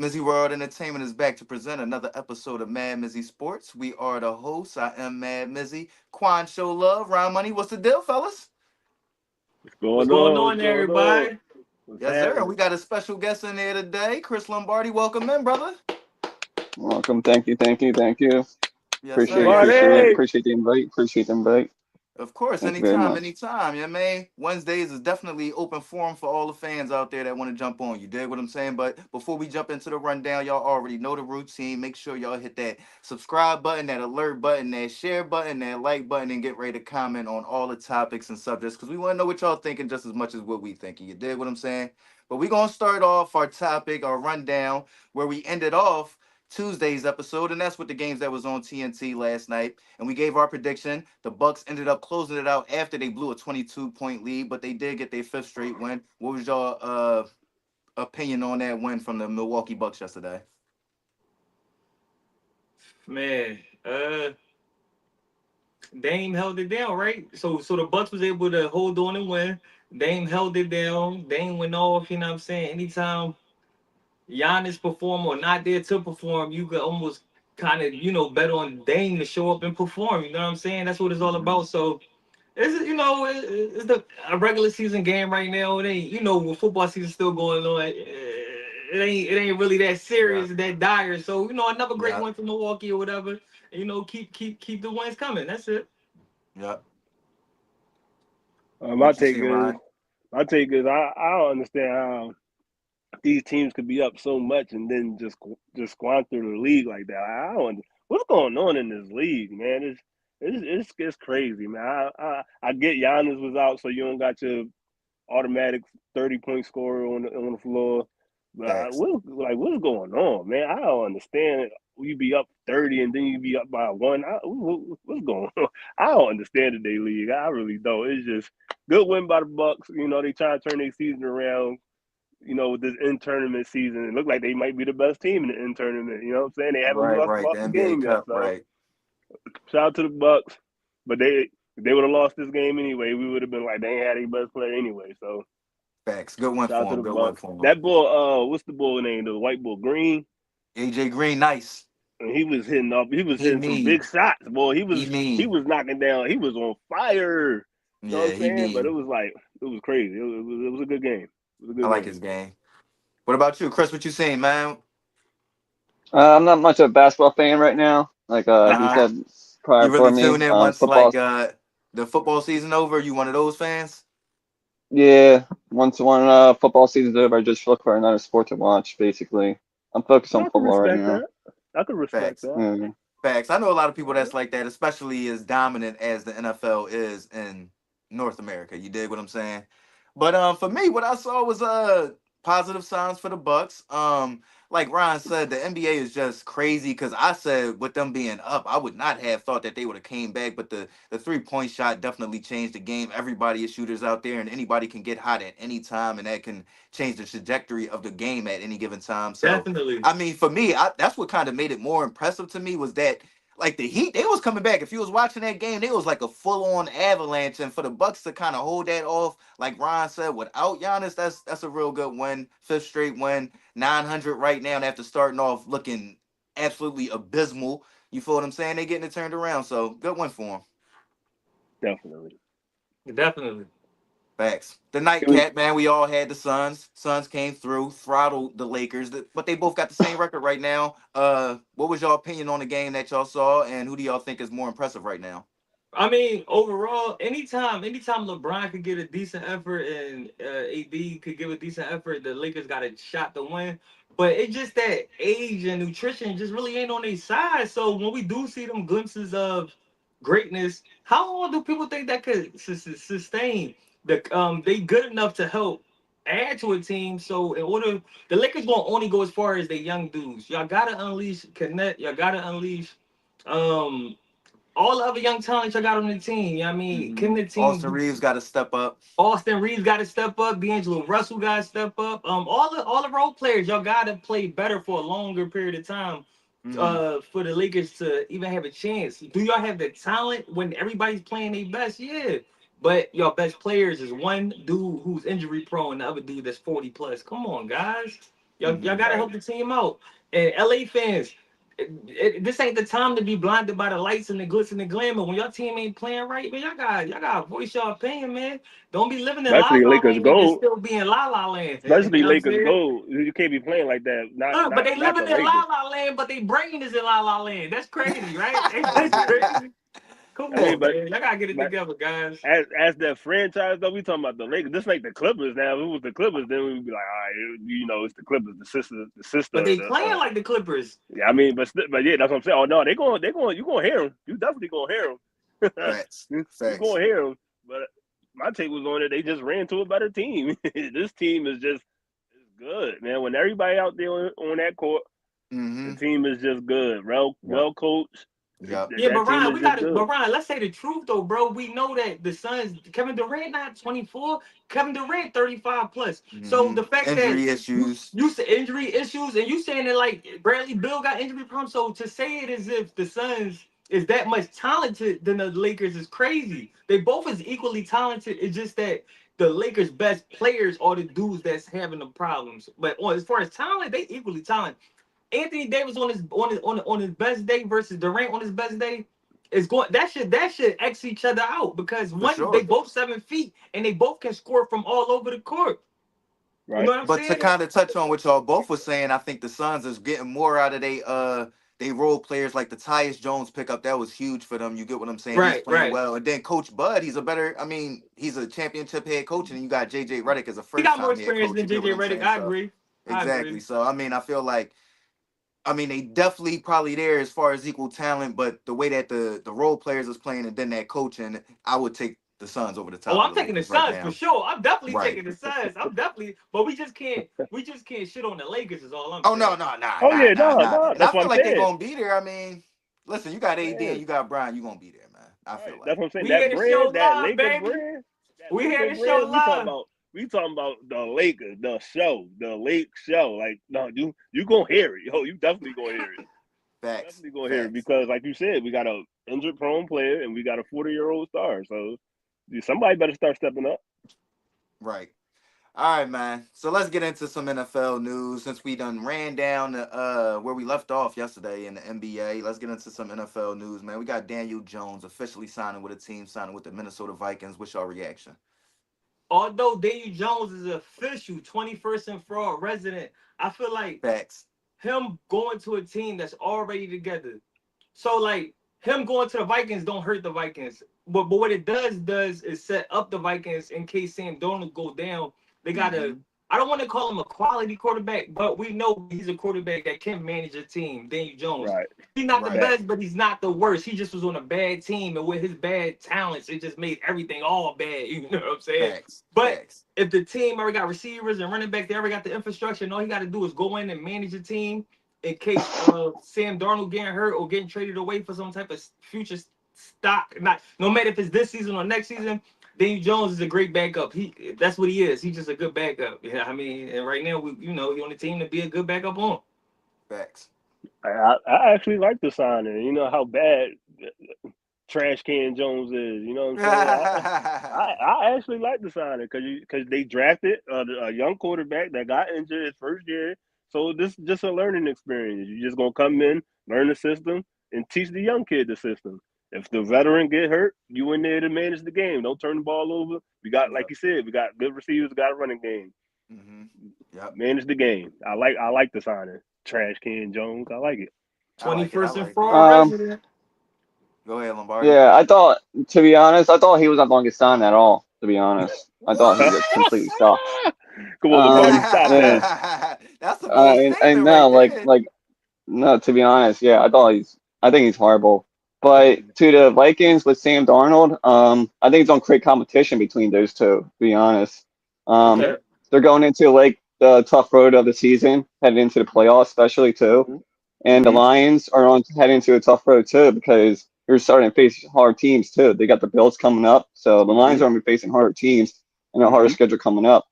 MizzyWorld Entertainment is back to present another episode of MadMizzy Sports. We are the hosts. I am Mad Mizzy. Quan Show Love, Round Money. What's the deal, fellas? What's What's going going on? on, What's going on? everybody? What's Yes, sir. happening? We got a special guest in here today, Chris Lombardi. Welcome in, brother. Welcome. Thank you. Yes, sir. Appreciate, Yes, appreciate, sir. Marty! appreciate the invite. Appreciate the invite. Of course, Thank you very anytime, much. anytime. Yeah, man. Wednesdays is definitely open forum for all the fans out there that want to jump on. You dig what I'm saying? But before we jump into the rundown, y'all already know the routine. Make sure y'all hit that subscribe button, that alert button, that share button, that like button, and get ready to comment on all the topics and subjects because we want to know what y'all thinking just as much as what we thinking. You dig what I'm saying? But we gonna start off our topic, our rundown, where we ended off Tuesday's episode, and that's with the games that was on TNT last night. And we gave our prediction. The Bucks ended up closing it out after they blew a 22-point lead, but they did get their fifth straight win. What was your opinion on that win from the Milwaukee Bucks yesterday? Man, Dame held it down, right? So the Bucks was able to hold on and win. Dame held it down. Dame went off. You know what I'm saying? Anytime Giannis perform or not there to perform, you could almost kind of bet on Dame to show up and perform. You know what I'm saying? That's what it's all Mhm. about. So it's the a regular season game right now. It ain't with football season still going on. It ain't really that Yeah, serious, that dire. So another great yeah, one for Milwaukee or whatever. And, keep the wins coming. That's it. yeah. My What you take see, is, Ryan? I don't understand how these teams could be up so much and then just squander the league like that. I don't. What's going on in this league, man? It's crazy, man. I get Giannis was out, so you don't got your automatic 30-point scorer on the floor. But Facts. what's going on, man? I don't understand. You be up 30 and then you be up by one. What's going on? I don't understand the day league. I really don't. It's just good win by the Bucks. They try to turn their season around. With this in tournament season, it looked like they might be the best team in the in tournament. You know what I'm saying? They haven't Right, right. The lost a NBA game yet. Cup, So right. shout out to the Bucks. But if they would have lost this game anyway, we would have been like they ain't had their best player anyway. So Facts. Good one shout out for to him. the Good one Bucks. for him. That bull, what's the bull name? The white bull, Green. AJ Green, nice. And he was hitting up. He was He hitting some big mean. shots. Boy, he He was he mean. was knocking down. He was on fire. You know what I'm Yeah, he saying? But mean. it was crazy. It was a good game. It was a I good like game. his game. What about you, Chris? What you saying, man? I'm not much of a basketball fan right now. Like Uh he huh. said prior You for really me, tune in once like football. the football season over? You one of those fans? Yeah, once one football season's over, I just look for another sport to watch. Basically, I'm focused on I can football right respect now. that. I can respect Facts. that. Yeah. Facts. I know a lot of people that's like that, especially as dominant as the NFL is in North America. You dig what I'm saying? But for me, what I saw was positive signs for the Bucks. Like Ryan said, the NBA is just crazy because I said with them being up, I would not have thought that they would have came back. But the 3-point shot definitely changed the game. Everybody is shooters out there, and anybody can get hot at any time, and that can change the trajectory of the game at any given time. So Definitely. I mean, for me, that's what kind of made it more impressive to me was that like the Heat, they was coming back. If you was watching that game, they was like a full on avalanche, and for the Bucks to kind of hold that off, like Ron said, without Giannis, that's a real good win, fifth straight win, 900 right now. And after starting off looking absolutely abysmal, you feel what I'm saying? They getting it turned around, so good win for them. Definitely. Definitely. Facts. The It was, nightcap, man. We all had the Suns. Suns came through, throttled the Lakers, but they both got the same record right now. What was your opinion on the game that y'all saw, and who do y'all think is more impressive right now? I mean, overall, anytime LeBron could get a decent effort and AD could give a decent effort, the Lakers got a shot to win. But it's just that age and nutrition just really ain't on their side. So when we do see them glimpses of greatness, how long do people think that could sustain? They good enough to help add to a team. So in order, the Lakers won't only go as far as the young dudes. Y'all gotta unleash Connect. Y'all gotta unleash. Um, all the other young talents I got on the team. You know what I mean, Hmm. can the Austin team? Reeves got to step up. Austin Reeves got to step up. D'Angelo Russell got to step up. All the role players y'all got to play better for a longer period of time. Hmm. For the Lakers to even have a chance. Do y'all have the talent when everybody's playing their best? Yeah. But your best players is one dude who's injury prone, the other dude that's 40 plus. Come on, guys. Y'all gotta Right. help the team out. And LA fans, this ain't the time to be blinded by the lights and the glitz and the glamour. When your team ain't playing right, man, y'all got to voice your opinion, man. Don't be living in La Especially La Lakers Land and gold. still be in La La Land. You Especially know what I'm Lakers saying? gold. You can't be playing like that. Not Look, but not they not the living in La Lakers. La Land, but they brain is in La La Land. That's crazy, right? That's Yeah. crazy. Come I mean, on, but man. Y'all gotta get it but together, guys. as that franchise though, we talking about the Lakers. This like the Clippers now. If it was the Clippers, then we'd be like, all right, it's the Clippers, the But sister of they the. playing like the Clippers. Yeah, I mean, but yeah, that's what I'm saying. Oh no, they going. You gonna hear them? You definitely gonna hear them. Facts. You Facts. gonna hear them? But my take was on it. They just ran to a better team. This team is just good, man. When everybody out there on that court, the Mm-hmm. team is just good. Yep. Well coached. Yep. Yeah, That but team Ryan, is we just got it. good. But Ryan, let's say the truth though, bro. We know that the Suns, Kevin Durant not 24, Kevin Durant 35 plus. So Mm-hmm. the fact that Injury issues. you said injury issues and you saying that like Bradley Bill got injury problems. So to say it as if the Suns is that much talented than the Lakers is crazy. They both is equally talented. It's just that the Lakers' best players are the dudes that's having the problems. But as far as talent, they equally talented. Anthony Davis on his best day versus Durant on his best day is going that should X each other out because For one they sure. both 7 feet and they both can score from all over the court. You know Right. what I'm But to saying? kind of touch on what y'all both were saying, I think the Suns is getting more out of they role players like the Tyus Jones pickup. That was huge for them. You get what I'm saying? He's Right, playing right. well. And then Coach Bud, he's a championship head coach, and you got JJ Redick as a He first got more time head experience coach. than You get what JJ I'm Redick. saying? I So agree. I exactly. agree. So I feel like they definitely probably there as far as equal talent, but the way that the role players is playing and then that coaching, I would take the Suns over the Oh, top of I'm the taking the Lakers right Suns for now. sure. I'm definitely Right. taking the Suns. I'm definitely, but we just can't shit on the Lakers. Is all I'm Oh no, saying. no, nah, Oh nah, yeah, nah, no, nah. no. And I That's what feel I'm like they're saying. gonna be there. Listen, you got AD and Man, you got Brian, you're gonna be there, man. I feel right. like. That's what I'm saying. We here That to show brand, that love, Laker baby. brand, that We here Laker to show brand. love. We talking about the Lakers, the show, the Lake show. Like, no, you gonna hear it, yo. You definitely gonna hear it. Facts. Definitely gonna hear it Facts. because, like you said, we got a injured prone player and we got a 40-year-old star. So somebody better start stepping up. Right. All right, man. So let's get into some NFL news since we done ran down where we left off yesterday in the NBA. Let's get into some NFL news, man. We got Daniel Jones officially signing with a team, signing with the Minnesota Vikings. What's your reaction? Although Daniel Jones is official 21st and fraud resident, I feel like Facts. him going to a team that's already together. So like him going to the Vikings don't hurt the Vikings. But what it does is set up the Vikings in case Sam Darnold go down. They gotta. Mm-hmm. I don't want to call him a quality quarterback, but we know he's a quarterback that can manage a team. Daniel Jones. Right. He's not the Right. Fact. best, but he's not the worst. He just was on a bad team, and with his bad talents, it just made everything all bad. You know what I'm saying? Facts. But Facts. if the team already got receivers and running back, they already got the infrastructure, and all he got to do is go in and manage the team in case Sam Darnold getting hurt or getting traded away for some type of future stock. Not no matter if it's this season or next season. Daniel Jones is a great backup. That's what he is. He's just a good backup. Yeah, I mean, and right now he on the team to be a good backup on. Facts. I actually like the signing. You know how bad Trash Can Jones is. You know what I'm saying? I actually like the signing because they drafted a young quarterback that got injured his first year. So this is just a learning experience. You're just gonna come in, learn the system, and teach the young kid the system. If the veteran get hurt, you in there to manage the game. Don't turn the ball over. We got, like Yep. you said, we got good receivers, got a running game. Mm-hmm. Yep. Manage the game. I like the signing. Trash Can Jones. I like it. I like it. I 21st and like it. fraud resident. Go ahead, Lombardi. Yeah, to be honest, I thought he was not going to get signed at all. To be honest, I thought he just completely sucked. Come on, Lombardi, stop Yeah, that. That's a bold and statement no, right there. no, to be honest, yeah, I think he's horrible. But Mhm. to the Vikings with Sam Darnold, I think it's going to create competition between those two. To be honest, um, Okay. Okay. they're going into like the tough road of the season, heading into the playoffs, especially too. Mm-hmm. And the Mm-hmm. Lions are on heading into a tough road too because they're starting to face hard teams too. They got the Bills coming up, so the Mm-hmm. Lions are going to be facing harder teams and a harder Mm-hmm. schedule coming up.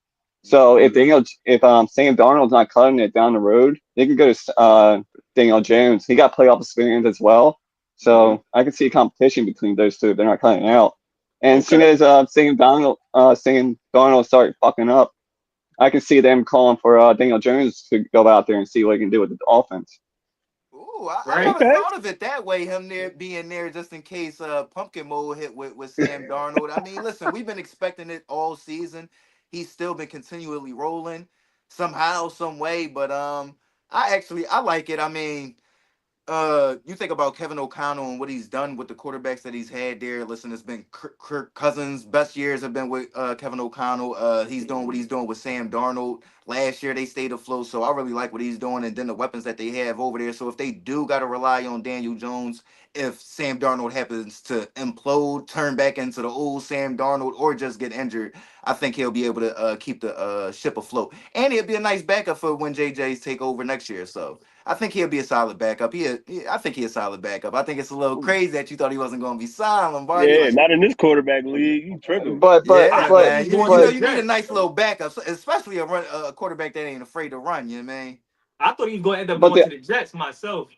So Mm-hmm. if Sam Darnold's not cutting it down the road, they can go to Daniel Jones. He got playoff experience as well, Mm-hmm. so I can see a competition between those two. They're not cutting it out. And as soon Okay. as Sam Darnold start fucking up, I can see them calling for Daniel Jones to go out there and see what he can do with the offense. Ooh, I right? never Okay. thought of it that way. Him there being there just in case pumpkin mold hit with Sam Darnold. I mean, listen, we've been expecting it all season. He's still been continually rolling somehow, some way. But I like it. I mean, you think about Kevin O'Connell and what he's done with the quarterbacks that he's had there. Listen, it's been Kirk Cousins' best years have been with Kevin O'Connell. He's doing what he's doing with Sam Darnold. Last year they stayed afloat, so I really like what he's doing, and then the weapons that they have over there. So if they do got to rely on Daniel Jones, if Sam Darnold happens to implode, turn back into the old Sam Darnold, or just get injured, I think he'll be able to keep the ship afloat, and he'll be a nice backup for when JJ's take over next year. So. I think he'll be a solid backup. I think he's a solid backup. I think it's a little crazy that you thought he wasn't going to be signed, Lombardi. Yeah, Like, not in this quarterback league. You tripping? But but I yeah, thought but he man. was going to You know, the but you need a Jets. nice little backup, especially a quarterback that ain't afraid to run. You know what I mean? I thought he was going to end up but going the to the Jets myself.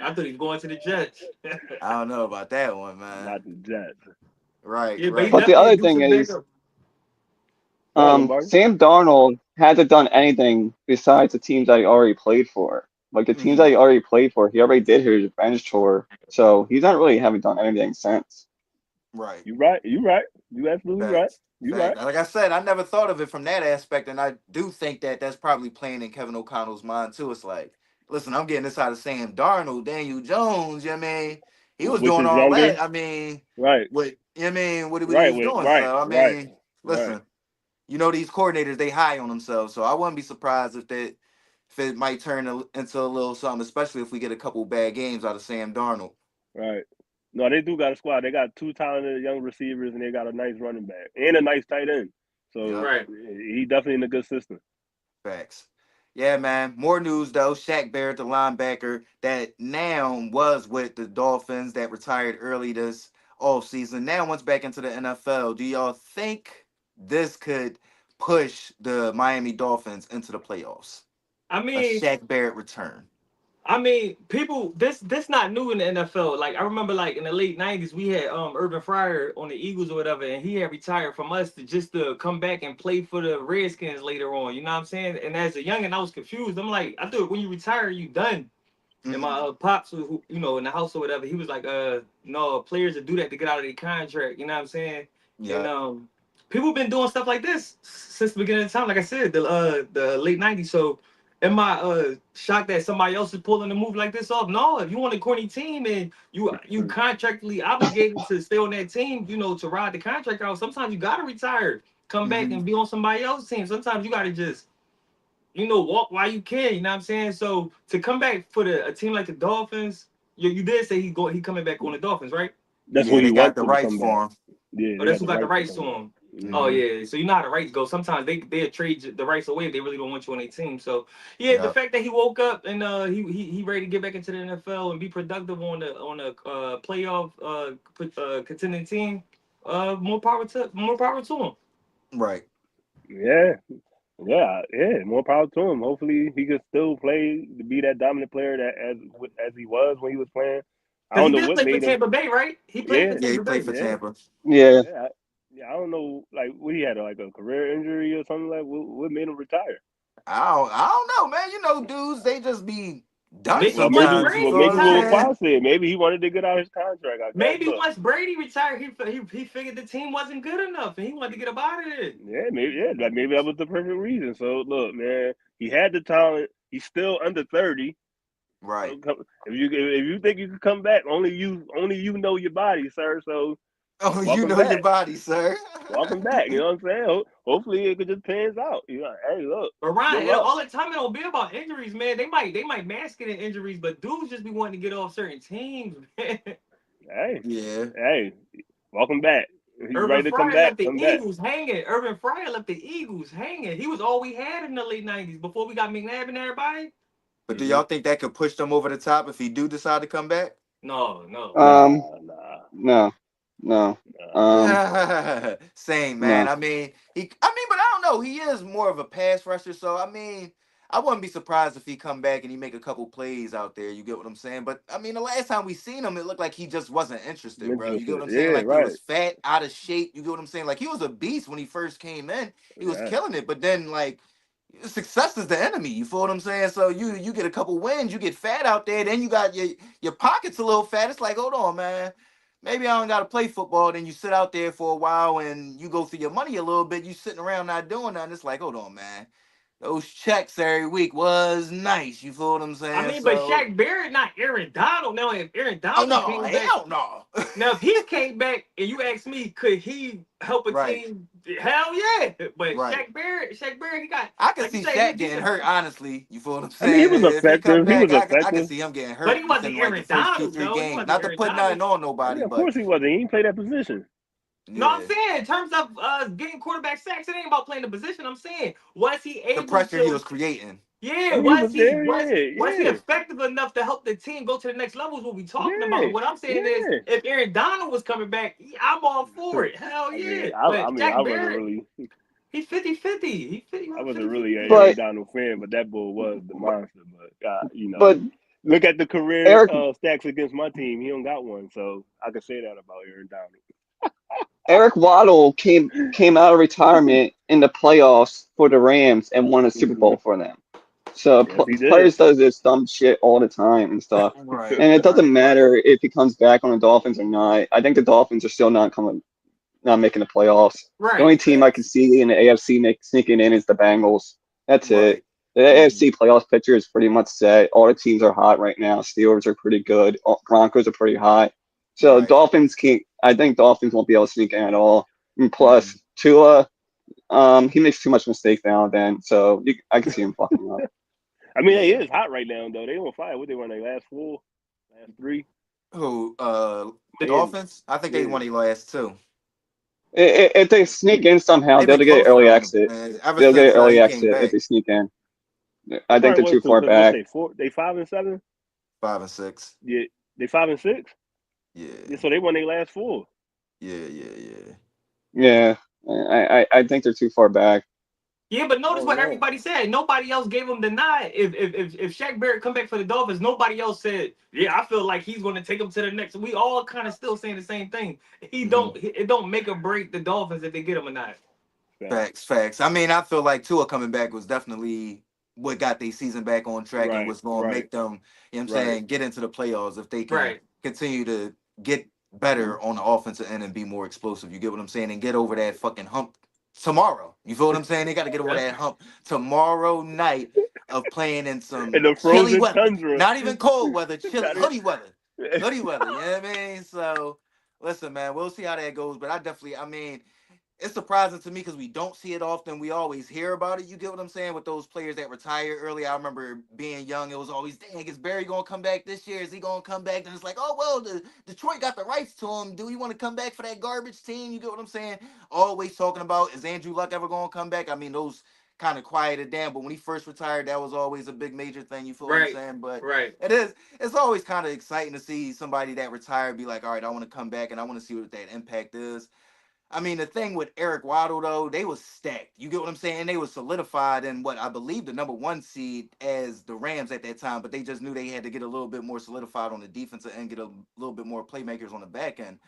I thought he was going to the Jets. I don't know about that one, man. Not the Jets. Right, Yeah, but he right. but the definitely a other thing decent is, backup. Go ahead, Lombardi. Sam Darnold hasn't done anything besides the teams that he already played for. Like the teams Hmm. that he already played for, he already did his revenge tour. So he's not really haven't done anything since. Right. You right. You right. You absolutely right. Facts. You right. Fact. Like I said, I never thought of it from that aspect, and I do think that that's probably playing in Kevin O'Connell's mind too. It's like, listen, I'm getting this out of Sam Darnold, Daniel Jones. You know what I mean? He was Which doing is all younger. that. I mean, Right. what you know what I mean? What he Right. was With doing. right. So I Right. mean, Right. listen, you know these coordinators they high on themselves, so I wouldn't be surprised if it might turn into a little something, especially if we get a couple bad games out of Sam Darnold. Right. No, they do got a squad. They got two talented young receivers, and they got a nice running back and a nice tight end. So Yep. Right. he definitely in a good system. Facts. Yeah, man. More news though. Shaq Barrett, the linebacker that now was with the Dolphins that retired early this offseason. Now wants back into the NFL. Do y'all think this could push the Miami Dolphins into the playoffs? I A mean, Shaq Barrett return. people, this not new in the NFL. Like I remember, like in the late '90s, we had Urban Fryer on the Eagles or whatever, and he had retired from us to just to come back and play for the Redskins later on. You know what I'm saying? And as a youngin, I was confused. I'm like, I thought when you retire, you done. And my Hmm. pops, who in the house or whatever, he was like, no, players that do that to get out of their contract. You know what I'm saying? And Yeah. people been doing stuff like this since the beginning of time. Like I said, the late '90s. So am I shocked that somebody else is pulling a move like this off? No, if you want a corny team and you contractually obligated to stay on that team, to ride the contract out. Sometimes you gotta retire, come back Hmm. and be on somebody else's team. Sometimes you gotta just walk while you can. You know what I'm saying? So to come back for a team like the Dolphins, you did say he coming back on the Dolphins, right? That's Yeah, who he they got wants the to rights come back. for him. Yeah, Oh, they that's got who the got the rights to rights come to back. him. Oh Hmm. Hmm. yeah, so you know how the rights go. Sometimes they trade the rights away if they really don't want you on their team. So yeah, the Yeah. fact that he woke up and he ready to get back into the NFL and be productive on a playoff contending team, more power to him. Right. Yeah, yeah. More power to him. Hopefully, he can still play to be that dominant player that as he was when he was playing. I Cause don't he know did what play for made him. Tampa Bay, right? He played Yeah, for Yeah, he Tampa played Bay. for yeah, Tampa. Yeah, yeah. Yeah, I don't know, like what he had, like a career injury or something like. What made him retire? I don't know, man. You know, dudes, they just be done Maybe Well, once maybe, sometimes. You well, Brady feel what maybe I'm what retired. saying? Qua said. Maybe he wanted to get out his contract. I guess. Maybe Look, once Brady retired, he figured the team wasn't good enough and he wanted to get up out of it. maybe that was the perfect reason. So look, man, he had the talent. He's still under 30. Right. So if you think you can come back, only you know your body, sir. So Oh, you welcome know your back. body, sir. Welcome back. You know what I'm saying? Hopefully it could just pans out. You know, hey, look, But good Ryan, luck. all the time it don't be about injuries, man. They might mask it in injuries, but dudes just be wanting to get off certain teams, man. Hey, Yeah. hey, welcome back. If you Urban ready to come Fryer back, left the come back. Eagles hanging. Urban Fryer left the Eagles hanging. He was all we had in the late '90s before we got McNabb and everybody. But do Hmm. y'all think that could push them over the top if he do decide to come back? No, no. um, Nah, nah, no, no, nah. um, Same, man. no. I mean, but I don't know. He is more of a pass rusher, so I mean, I wouldn't be surprised if he come back and he make a couple plays out there. You get what I'm saying? But I mean, the last time we seen him, it looked like he just wasn't interested, bro. You get what Interested. I'm saying? Yeah, Like he right. was fat, out of shape. You get what I'm saying? Like he was a beast when he first came in. He was Yeah. killing it. But then like success is the enemy. You feel what I'm saying? So you get a couple wins, you get fat out there, then you got your pockets a little fat. It's like, hold on, man. Maybe I don't gotta play football. Then you sit out there for a while and you go through your money a little bit. You sitting around not doing nothing. It's like, hold on, man. Those checks every week was nice. You feel what I'm I saying? mean, but So, Shaq Barrett, not Aaron Donald. Now, if Aaron oh Donald no, came back, hell no. now if he came back and you ask me, could he help a Right, team? Hell yeah. But right. Shaq Barrett, he got, I can like you see say, he Shaq getting decent. hurt. Honestly, you feel what I'm I mean, he saying? was If he come effective. He back, was I can effective. see him getting But hurt he wasn't within like the Aaron first two, Donald, three though. He games. wasn't Not to Aaron put Donald. nothing on Yeah, nobody, of but course he wasn't. He didn't play that position. No, I'm yeah, saying in terms of getting quarterback sacks, it ain't about playing the position. I'm saying, was he the able pressure he to? was creating. Yeah, I mean, he was there. was he Yeah, effective enough to help the team go to the next level? Is what we talking yeah, about. What I'm saying is, yeah, if Aaron Donald was coming back, I'm all for yeah. it. Hell yeah. I But mean, I Jack wasn't Barrett, really, he 50-50. He 50, I wasn't 50, really an 50. Aaron But Donald fan, but that bull was the monster. But but look at the career Eric stacks against my team. He don't got one, so I can say that about Aaron Eric Waddle came out of retirement in the playoffs for the Rams and won a Super Donald. Bowl for them. So Yes, he did. players does this dumb shit all the time and stuff. Right, And it doesn't right, right. matter if he comes back on the Dolphins or not. I think the Dolphins are still not making the playoffs. The only Right. team I can Facts. see in the AFC sneaking in is the Bengals. That's it. Right. The Hmm. AFC playoffs picture is pretty much set. All the teams are hot right now. Steelers are pretty good. Broncos are pretty hot. So Right. Dolphins can't. I think Dolphins won't be able to sneak in at all. And Hmm. plus, Tua, he makes too much mistakes now and then. So I can see him fucking up. I mean, it Yeah. is hot right now though. They on fire. What they won their last four, last three? Who? The Miami. Dolphins? I think they Yeah. won their last two. If they sneak in somehow, They've they'll been get an close early though. exit. Man. Ever They'll get since an early he came exit if back, they sneak in. They I think probably they're was too too far because what back. they four? They 5-7. 5 and 6. Yeah, they 5-6. Yeah, Yeah. so they won their last four. Yeah. Yeah. Yeah. Yeah, I think they're too far back. Yeah, but I notice don't what know. everybody said. Nobody else gave him the nod. If Shaq Barrett come back for the Dolphins, nobody else said, "Yeah, I feel like he's going to take him to the next." We all kind of still saying the same thing. Hmm. It don't make or break the Dolphins if they get him or not. Facts. Facts. Facts. I mean, I feel like Tua coming back was definitely what got their season back on track and Right, what's going to right, make them, you know what I'm right. saying, get into the playoffs if they can Right. continue to get better on the offensive end and be more explosive. You get what I'm saying? And get over that fucking hump tomorrow. You feel what I'm saying? They got to get over Yep. that hump tomorrow night of playing in In some the chilly frozen weather. tundra. Not even cold weather, chilly Got it. hoodie weather. Hoodie weather, you know what I mean? So listen, man, we'll see how that goes. But I mean, it's surprising to me because we don't see it often. We always hear about it. You get what I'm saying with those players that retired early. I remember being young. It was always, dang, is Barry gonna come back this year? Is he gonna come back? And it's like, oh well, Detroit got the rights to him. Do he want to come back for that garbage team? You get what I'm saying? Always talking about, is Andrew Luck ever gonna come back? I mean, those kind of quieted down. But when he first retired, that was always a big major thing. You feel what I'm Right. saying? But Right. it's always kind of exciting to see somebody that retired be like, all right, I want to come back and I want to see what that impact is. I mean, the thing with Eric Waddle though, they was stacked. You get what I'm saying? They was solidified in what I believe the number one seed as the Rams at that time, but they just knew they had to get a little bit more solidified on the defensive end, get a little bit more playmakers on the back end.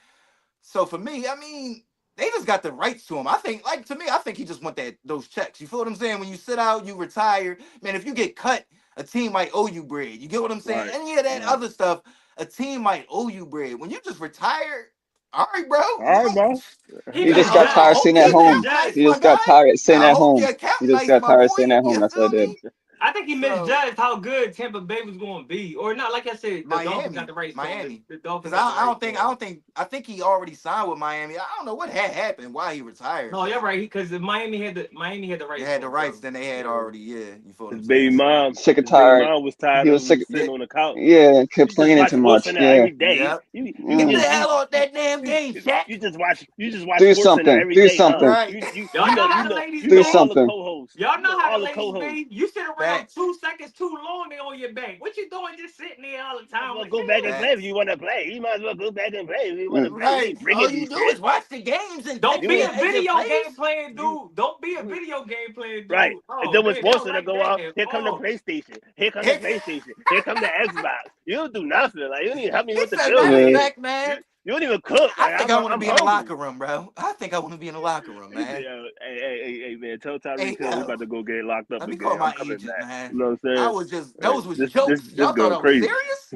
So for me, I mean, they just got the rights to him. I think, like to me, I think he just want those checks. You feel what I'm saying? When you sit out, you retire. Man, if you get cut, a team might owe you bread. You get what I'm saying? Right, Any of that right. other stuff, a team might owe you bread. When you just retire, all right, bro. All right, bro. He He just got misjudged. I tired hope sitting He your at home. account misjudged. nice, He my just got guy. tired sitting I at hope home. your account He just nice, got my tired boy. sitting at home. You That's what feel I did. me? I think he So misjudged how good Tampa Bay was going to be, or not. Like I said, the Dolphins got Miami, the rights to him. Miami. The Dolphins Because got the I rights don't to think him. I think he already signed with Miami. I don't know what had happened, why he retired, No, you're but right. Because Miami had the they rights to had the him. rights, So then they had yeah. already, yeah. You feel what His I'm baby saying? So mom, Sick and his baby tired. mom was tired He of was him sick. just yeah, sitting on the couch. Yeah, You just complaining watch too Sports much. Center Yeah, every day. yep. Get the You yeah. just hell out that damn game, Shaq. you just watch Do Sports Center something. every Do day, huh? something. Right. Y'all know how the ladies You Do know be. all the something. co-hosts. Y'all You know know how all the the ladies co-hosts. be. You sit around them 2 seconds too long, they on your back. What you doing just sitting there all the time? Well, Like, go back and play if Facts. you want to play. You might as well go back and play if you want to Mm. play. You Right. ain't All bringing you these do shit. is watch the games and don't pick be You a your exit video game plays. playing you dude. Don't be a you video game playing right. dude. And Oh then when man, they sports don't center like go that out, at here come the all. PlayStation. Here come the He PlayStation. Here come the Xbox. You don't do nothing. Like you don't even help me with the said, bill matter of Yeah. pay. fact, man, You don't even cook. I Like think I want to I'm be in the hungry. locker room, bro. I think I want to be in the locker room, He said, man. yo, hey, man, tell Tyreek Hey, Hill we yo, about to go get locked up let me again. call I'm my coming agent, back. man. You know what I'm I saying? was just, Hey, those was this jokes. Y'all thought girl I was crazy. serious?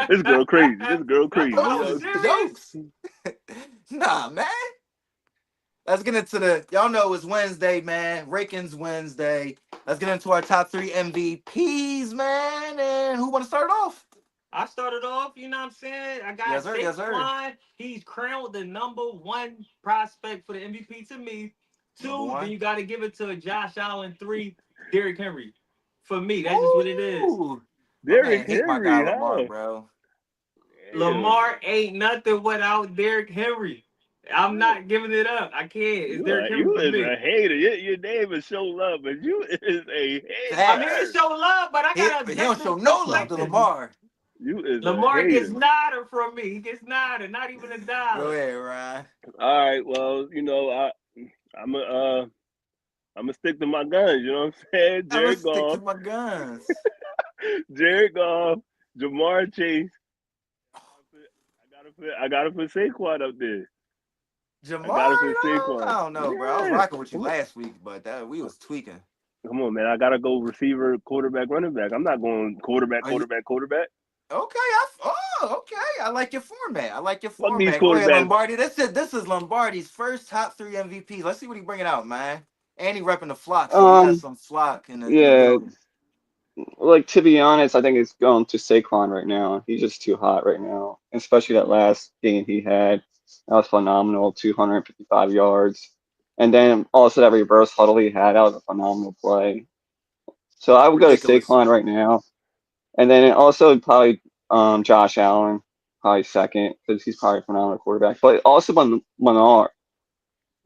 This girl crazy. This girl Y'all crazy. thought Those I You was know? was serious. jokes. Nah, man. Let's get into y'all know it's Wednesday, man. Rakings Wednesday. Let's get into our top 3 MVPs, man. And who want to start off? I started off, you know what I'm saying? I got Yes, sir. Yes, sir. Saquon. He's crowned the #1 prospect for the MVP to me. Number 2, then one. you got to give it to Josh Allen. 3, Derrick Henry. For me, that's just what it is. Ooh. My Derrick man hate my guy Henry, Lamar, huh? bro. Damn. Lamar ain't nothing without Derrick Henry. I'm You, not giving it up. I can't. It's you, Derrick are, Henry you for is me. a hater. Your name is show love, but you is a I mean, it hater. Facts. show love, but I He, got an he don't show objective no love to perspective. Lamar. You is a Lamar gets hater. nada from me. He gets nada, not even a Go dollar. ahead, Ryan. All right, well, I'm a I'm gonna stick to my guns. You know what I'm saying? I'm gonna Jared stick to Goff, my guns. Jared Goff, Jamar Chase. I gotta put Saquon up there. Jamar, I gotta put though? I Saquon. don't know, bro. I was Yeah. rocking with you last week, but we was tweaking. Come on, man. I gotta go receiver, quarterback, running back. I'm not going quarterback, Are you quarterback, quarterback. okay? Okay. I like your format. I like your Fuck these format. Go ahead, quarterbacks. Lombardi. This is Lombardi's first top 3 MVPs. Let's see what he bringing out, man. And he repping the flock, so we got Um, some flock in the yeah, building. like to be honest, I think it's going to Saquon right now. He's just too hot right now, especially that last game he had. That was phenomenal, 255 yards. And then also that reverse huddle he had, that was a phenomenal play. So I would go to Ridiculous. Saquon right now. And then also probably Josh Allen, probably second, because he's probably a phenomenal quarterback. But also Lamar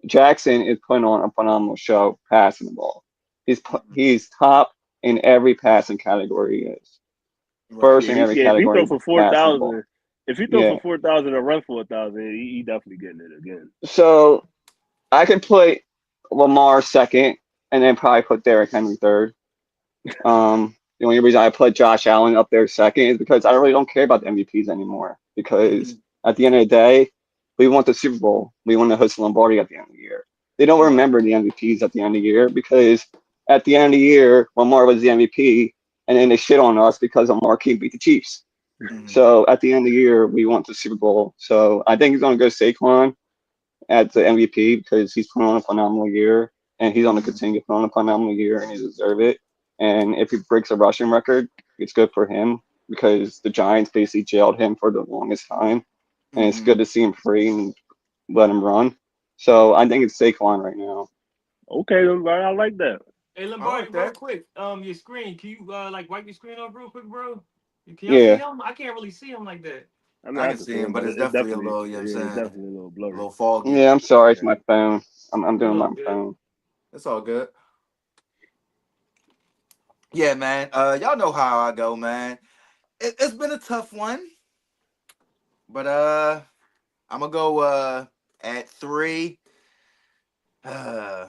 Jackson is putting on a phenomenal show passing the ball. He's top in every passing category he is. Right. First Yeah, in every if he throw category for four passing the ball. thousand, if he throw for Yeah. 4,000 and run for 1,000, he definitely getting it again. So I can put Lamar second and then probably put Derrick Henry third. The only reason I put Josh Allen up there second is because I really don't care about the MVPs anymore. Because Mhm. at the end of the day, we want the Super Bowl. We want to host Lombardi at the end of the year. They don't Right. remember the MVPs at the end of the year because at the end of the year, Lamar was the MVP, and then they shit on us because Lamar can't beat the Chiefs. Mhm. So at the end of the year, we want the Super Bowl. So I think he's going to go Saquon at the MVP because he's put on a phenomenal year, and he's going to Mhm. continue to put on a phenomenal year, and he deserves it. And if he breaks a rushing record, it's good for him because the Giants basically jailed him for the longest time, and it's good Mhm. to see him free and let him run. So I think it's Saquon right now. Okay, then, bro, I like that. Hey I Lombardi, like real that. quick. Your screen. Can you like wipe your screen off real quick, bro? Can y'all see Yeah, him? I can't really see him like that. I mean, I I can can see see him, him, but but it's it's definitely a definitely, little, you know what I'm yeah, it's saying, definitely a little a blurry. little foggy. yeah. I'm sorry, it's Yeah. my phone. I'm A doing little my bit. phone. It's all good. Yeah, man. Y'all know how I go, man. It's been a tough one, but I'm gonna go at 3. Uh,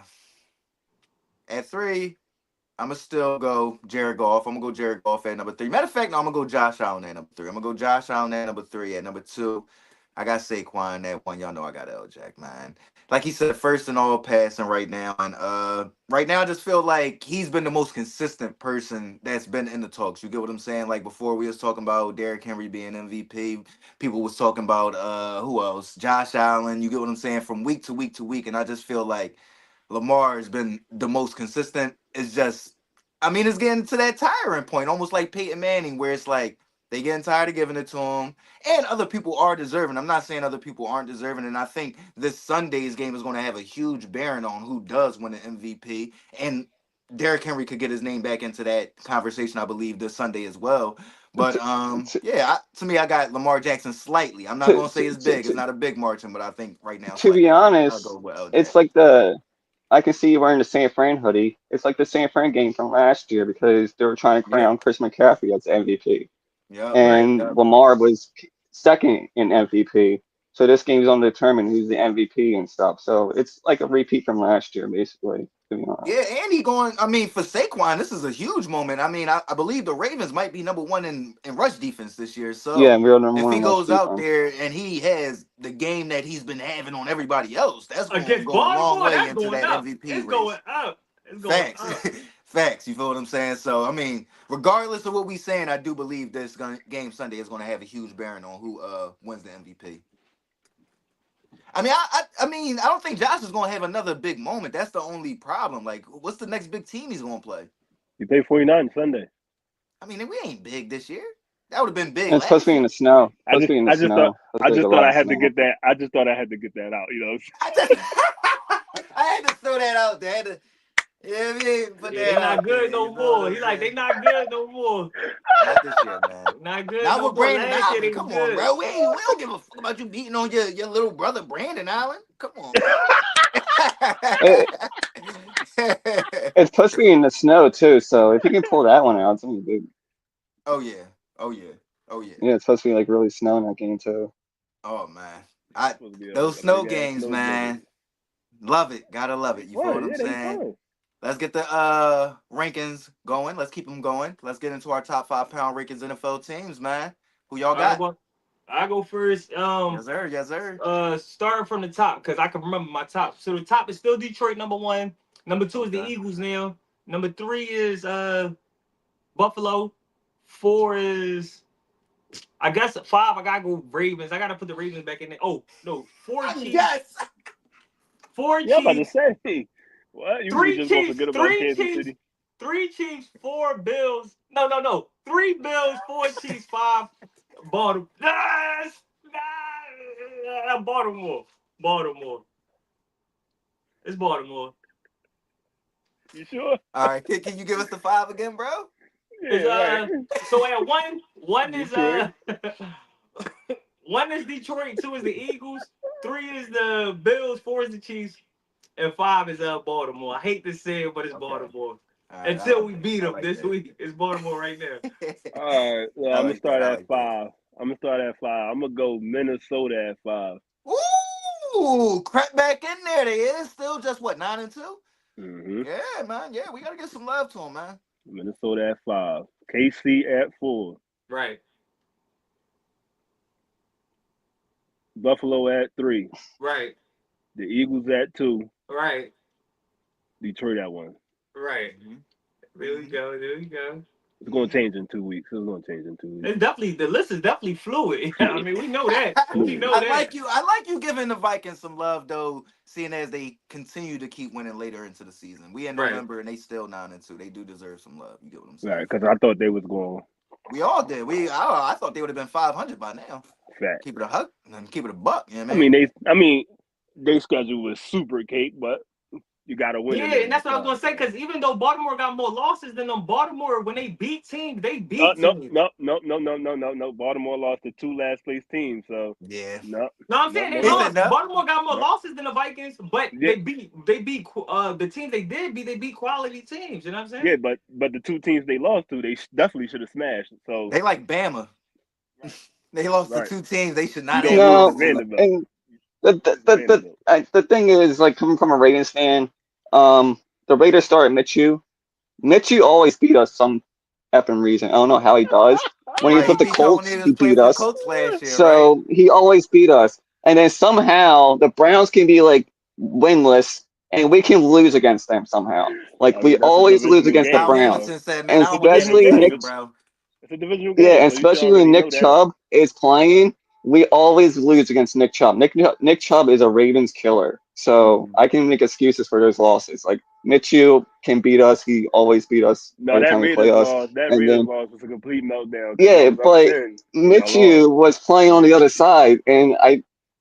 at 3, I'm gonna still go Jared Goff. I'm gonna go Jared Goff at number 3. Matter of fact, no, I'm gonna go Josh Allen at number 3. I'm gonna go Josh Allen at number 3. At number 2, I got Saquon at 1. Y'all know I got L Jack, man. Like he said, first and all passing right now. And right now I just feel like he's been the most consistent person that's been in the talks. You get what I'm saying? Like before we was talking about Derrick Henry being MVP. People was talking about who else? Josh Allen. You get what I'm saying? From week to week to week. And I just feel like Lamar has been the most consistent. It's just, I mean, it's getting to that tiring point, almost like Peyton Manning, where it's like they getting tired of giving it to him, and other people are deserving. I'm not saying other people aren't deserving, and I think this Sunday's game is going to have a huge bearing on who does win the MVP, and Derrick Henry could get his name back into that conversation, I believe, this Sunday as well. But To, to, yeah, to me, I got Lamar Jackson slightly. I'm not to, gonna say to, it's to, big. It's to not a big margin, but I think right now to be slightly. I'll go honest, with L it's Jack. like the I can see you wearing the San Fran hoodie. It's like the San Fran game from last year because they were trying to Yeah. crown Chris McCaffrey as MVP, Yep. Right. and Yep. Lamar was second in MVP. So this game's going to determine who's the MVP and stuff. So it's like a repeat from last year, basically. To be honest. Yeah, and he going. I mean, for Saquon, this is a huge moment. I mean, I believe the Ravens might be number one in rush defense this year. Yeah, So and we're number if one he in rush goes out defense. there and he has the game that he's been having on everybody else, that's going to Against go a long Baltimore, way that's into going that up. MVP It's race. going up. It's going Facts, up. facts. You feel what I'm saying? So I mean, regardless of what we saying, I do believe this game Sunday is going to have a huge bearing on who wins the MVP. I mean, I don't think Josh is going to have another big moment. That's the only problem. Like, what's the next big team he's going to play? You play 49 Sunday. I mean, we ain't big this year. That would have been big And it's supposed last to be in year. the snow. I Supposed to just be in the I just thought snow. Supposed to be a lot I of had to snow. get that. I just thought I had to get that out. I just, I had to throw that out there. I had to, yeah, I mean, put Yeah, they that not out there. good You no know what more. I'm He like, they saying? not good no more. Not this year, man. Not good Not no with more. Brandon Last year they Allen. was Come on, good. bro. We don't give a fuck about you beating on your little brother Brandon Allen. Come on. It, it's supposed to be in the snow too. So if you can pull that one out, it's gonna be big. Oh yeah. Oh yeah. Oh yeah. Yeah, it's supposed to be like really snowing that game too. Oh man. I Supposed to be those a snow big ass games, snow blizzard. man. Love it. Gotta love it. You feel What? what I'm Yeah, they saying? fun. Let's get the rankings going. Let's keep them going. Let's get into our top 5 pound rankings NFL teams, man. Who y'all All right, got? well, I go first. Yes, sir. Yes, sir. Starting from the top because I can remember my top. So the top is still Detroit, number one. Number two is the Okay. Eagles now. Number three is Buffalo. Four is I guess five. I gotta go Ravens. I gotta put the Ravens back in there. Oh no, four Chiefs. Yes. Four Yeah, I'm about to Chiefs. say. What? You Three just gonna Chiefs. forget about Three Kansas Chiefs. City? Three Chiefs. Four Bills. No. Three Bills. Four Chiefs. Five Baltimore. Baltimore. Baltimore. It's Baltimore. You sure? All right. Can you give us the 5 again, bro? Is Yeah, right. so at one is Detroit. one is Detroit, two is the Eagles, three is the Bills, four is the Chiefs, and five is Baltimore. I hate to say it, but it's Okay. Baltimore. All right. Until we beat I them like this that. week, it's Baltimore right now. All right. Well, I I'm gonna like that. start I at like that. 5. I'm gonna go Minnesota at 5. Ooh, crap back in there. They is still just what 9-2. Mm-hmm. Yeah, man. Yeah, we gotta get some love to them, man. Minnesota at 5. KC at 4. Right, Buffalo at 3. right, The Eagles at 2. right, Detroit at 1. right. Mhm. There we go. There we go. It's gonna change in 2 weeks. It's gonna change in 2 weeks. It's definitely the list is definitely fluid. I mean, we know that. We know I that. like you. I like you giving the Vikings some love though, seeing as they continue to keep winning later into the season. We in Right. November and they still 9-2. They do deserve some love. You get what I'm saying? Right, because I thought they was going We all did. I thought they would have been 500 by now. fat. Keep it a hug and keep it a buck. You know what I I mean? mean, they schedule was super cake, but you gotta win. Yeah, and that's what I was gonna say. Because even though Baltimore got more losses than them, Baltimore when they beat teams, they beat No. teams. Baltimore lost to 2 last place teams, so Yeah. no. No, I'm saying they He lost. said no. Baltimore got more No. losses than the Vikings, but Yeah. they beat the teams they did beat. They beat quality teams. You know what I'm saying? Yeah, but the 2 teams they lost to, they definitely should have smashed. So They like Bama. They lost Right. to 2 teams they should you not don't have lose lost to to. Vanderbilt. And the thing is, like, coming from a Ravens fan, the Raiders started Minshew. Minshew always beat us some effing reason. I don't know how he does. When he was Right, he with the beat y'all when Colts, he he was playing beat for the us. Colts last year, right? So he always beat us. And then somehow the Browns can be like winless and we can lose against them somehow. Like I we mean, that's a always lose divisional against the game, Kyle Browns. so Hamilton said, "Man, And I don't want to hear no especially excuses, Nick bro." it's a divisional Yeah, game, and so you should especially when already know Nick that. Chubb is playing, we always lose against Nick Chubb. Nick Chubb is a Ravens killer, so Mhm. I can make excuses for those losses. Like Minshew can beat us; he always beat us No, every time he play us. That And Raiders then loss was a complete meltdown because yeah, y'all was up but 10 and y'all lost. Minshew was playing on the other side, and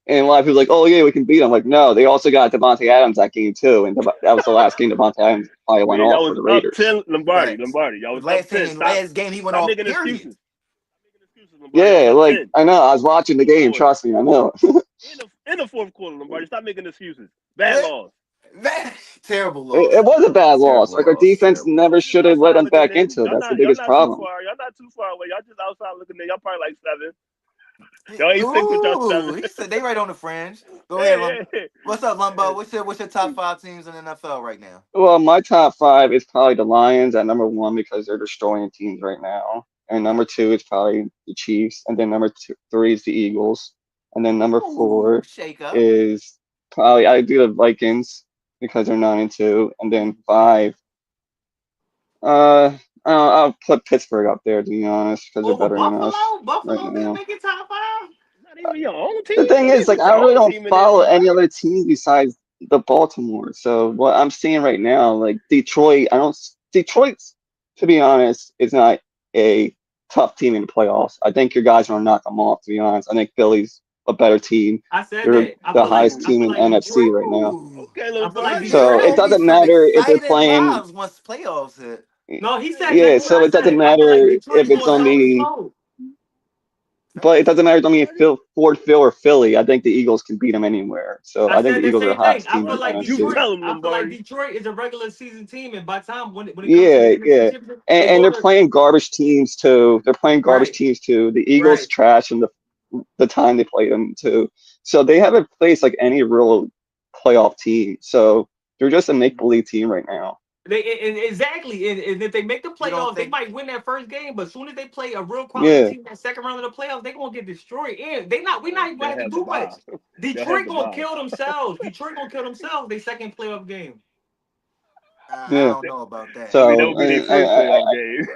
a lot of people like, oh yeah, we can beat them. Like no, they also got Devontae Adams that game too, and that was the last game Devontae Adams probably went Man, y'all off for was the up Raiders. 10 Lombardi. Facts. Y'all was up Last 10. game, last game, he went Stop off. making Period. excuses. Lombardi. Y'all was Yeah, up like 10 I know, I was watching the fourth game. quarter. Trust me, I know. In the fourth quarter, Lombardi. Stop making excuses. Bad loss. Man, terrible It loss. was a bad loss. Terrible Like our loss. defense Terrible never loss. should have let Outside them looking back in, into it. That's the biggest too problem. far. Y'all not too far away. Y'all just outside looking in. Y'all probably like 7. Y'all ain't 6, but y'all Ooh, 7. he said they right on the fringe. Go ahead, Yeah, yeah. What's up, Lumbo? What's your top five teams in the NFL right now? Well, my top five is probably the Lions at number one because they're destroying teams right now, and number two is probably the Chiefs, and then three is the Eagles, and then number Ooh, four shake up. is probably I do the Vikings because they're 9-2, and then five. I'll put Pittsburgh up there to be honest because they're Over better than us Buffalo? right Buffalo didn't now. make it top five? Not even your own The team. thing At is, least like, put I your really own don't team in there follow somewhere. any other teams besides the Baltimore. So what I'm seeing right now, like Detroit, I don't. Detroit's, to be honest, is not a tough team in the playoffs. I think your guys are gonna knock them off. To be honest, I think Philly's a better team. I said They're that. I the feel like highest I Ooh, team feel in like NFC Detroit. right now. Ooh, okay, I little feel like bro. there So Detroit it gonna be doesn't some matter if they're exciting playing. vibes once playoffs hit. No, he said Yeah, exactly what so I it doesn't said. I feel like matter if Detroit's it's going gonna be. self-implode. But it Facts. doesn't matter if it's gonna be Ford, Phil, or Philly. I think the Eagles can beat them anywhere. So I I think said the the Eagles are the same thing. hottest I team feel in the like You NFC. Detroit. tell him, I feel like Lombardi. Detroit is a regular season team, and by the time when it comes to the Yeah, NFC yeah. Championship, And, they and they're going to playing garbage teams too. They're playing garbage right, teams too. The Eagles right. trash in the time they play them too. So they haven't faced like any real playoff team. So they're just a make believe team right now. Exactly, and if they make the You don't playoffs, they think? might win that first game. But as soon as they play a real quality Yeah, team that second round of the playoffs, they gonna get destroyed. And they not we not even gonna They'll have to have the do bye. much. They'll have Detroit the gonna bye. kill themselves. Detroit gonna kill themselves. They second playoff game. I yeah. don't know about that. I mean, that So would be their first playoff game.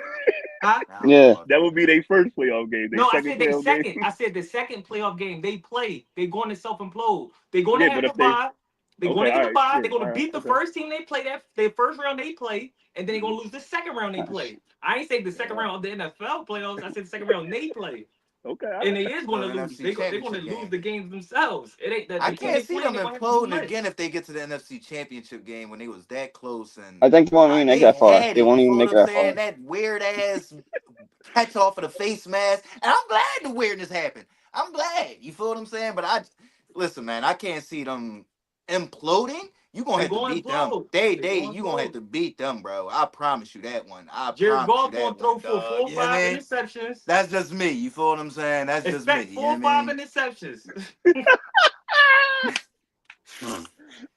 Huh? I don't know yeah, about That that. would be their first playoff game. Their No, I second said they playoff game. second. I said the second playoff game they play. They going to self implode. They going to Yeah, have but the if they bye. They're going okay, to all get the right, bye. They're shit, going all to right, beat the okay. first team they play. That their first round they play, and then they're going Mhm. to lose the second round they gosh. play. I ain't say the second Yeah, round of the NFL playoffs. I said the second round they play, okay, all and right. they is going So to the lose. NFC They're going Championship to lose game. the games themselves. It ain't I the team can't they see playing. them They going to have to do imploding much. again if they get to the NFC Championship game when they was that close and I think they won't even make they that far. had They it. You won't feel even what make it I'm that saying? far. That weird ass catch off of the face mask, and I'm glad the weirdness happened. I'm glad. You feel what I'm saying? But I listen, man. I can't see them imploding. You gonna They have to going to beat them. implode. They They going to you gonna have implode. to beat them, bro. I promise you that one. I Jared promise you Goff going that to throw one, for dog. 4 or You know what 5 I mean? interceptions. That's just me. You feel what I'm saying? That's just me. Expect You 4 know or what 5 I interceptions. mean?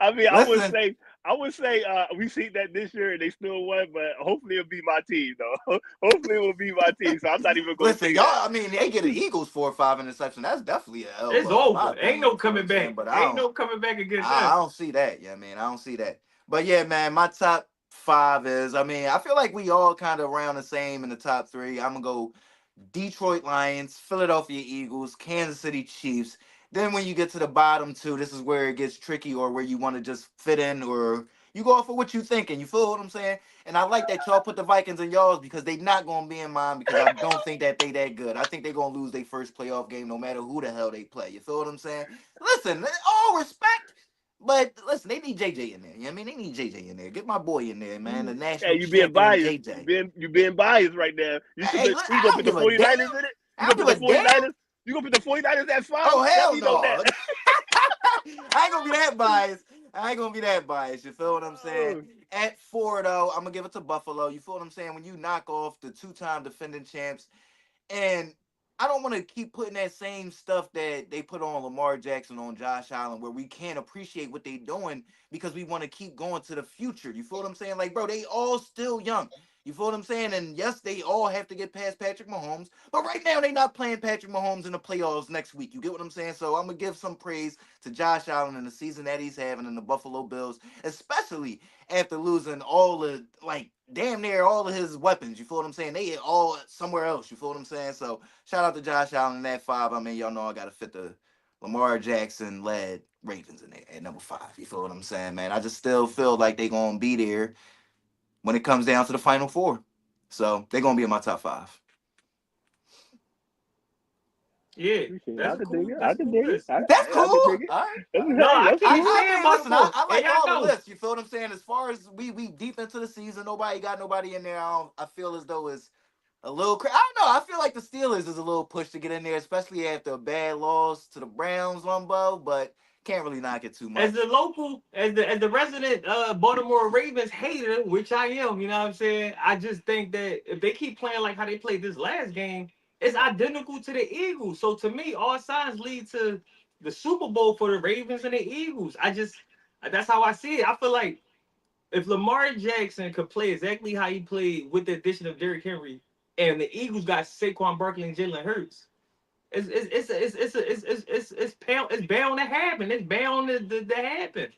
I mean, Listen, I would say, we see that this year and they still won, but hopefully it'll be my team, though. Hopefully it will be my team, so I'm not even gonna listen, say y'all. that. I mean, they get the Eagles 4 or 5 interceptions. That's definitely a L, It's in my over. Ain't opinion. no You feel what coming I'm saying? back. But Ain't no coming back against I them. don't see that. Yeah, I mean, I don't see that. But yeah, man, my top five is. I mean, I feel like we all kind of around the same in the top three. I'm gonna go Detroit Lions, Philadelphia Eagles, Kansas City Chiefs. Then when you get to the bottom two, this is where it gets tricky, or where you want to just fit in, or you go off of what you thinking. You feel what I'm saying? And I like that y'all put the Vikings in y'all's because they not gonna be in mine because I don't think that they that good. I think they gonna lose their first playoff game no matter who the hell they play. You feel what I'm saying? Listen, all respect. But listen, they need JJ in there. You know what I mean? They need JJ in there. Get my boy in there, man. The Hey, national you being champion biased. JJ. You being biased right now. You should Hey, put look, you I gonna don't put the give a damn. 49ers in it? You I gonna don't put give the a damn. 49ers? You gonna put the 49ers at 5? Oh Let hell me know no. that. I ain't gonna be that biased. I ain't gonna be that biased. You feel what I'm saying? Oh, At four though, I'm gonna give it to Buffalo. You feel what I'm saying? When you knock off the two-time defending champs, and I don't want to keep putting that same stuff that they put on Lamar Jackson, on Josh Allen, where we can't appreciate what they doing because we want to keep going to the future. You feel what I'm saying? Like, bro, they all still young. You feel what I'm saying? And yes, they all have to get past Patrick Mahomes, but right now they not playing Patrick Mahomes in the playoffs next week. You get what I'm saying? So I'm gonna give some praise to Josh Allen and the season that he's having in the Buffalo Bills, especially after losing all the like damn near all of his weapons. You feel what I'm saying? They all somewhere else. You feel what I'm saying? So shout out to Josh Allen in that five. I mean, y'all know I gotta fit the Lamar Jackson led Ravens in there at number five. You feel what I'm saying, man? I just still feel like they gonna be there when it comes down to the final four. So they're gonna be in my top five. Yeah, appreciate it. that's I a can dig cool. it. I That's a can cool dig it. list. That's I cool. can All dig it. right. No, Hey, I that's keep cool. saying Listen, Buffalo, I and like y'all all the know. lists. You feel what I'm saying? As far as we deep into the season, nobody got nobody in there. I feel as though it's a little. I don't know. I feel like the Steelers is a little push to get in there, especially after a bad loss to the Browns, Lumbo. But Can't really knock it too as much. the local, as the resident Baltimore Ravens hater, which I am, you know what I'm saying? I just think that if they keep playing like how they played this last game, it's identical to the Eagles. So to me, all signs lead to the Super Bowl for the Ravens and the Eagles. That's how I see it. I feel like if Lamar Jackson could play exactly how he played with the addition of Derrick Henry, and the Eagles got Saquon Barkley and Jalen Hurts, it's bound to happen. It's bound to happen.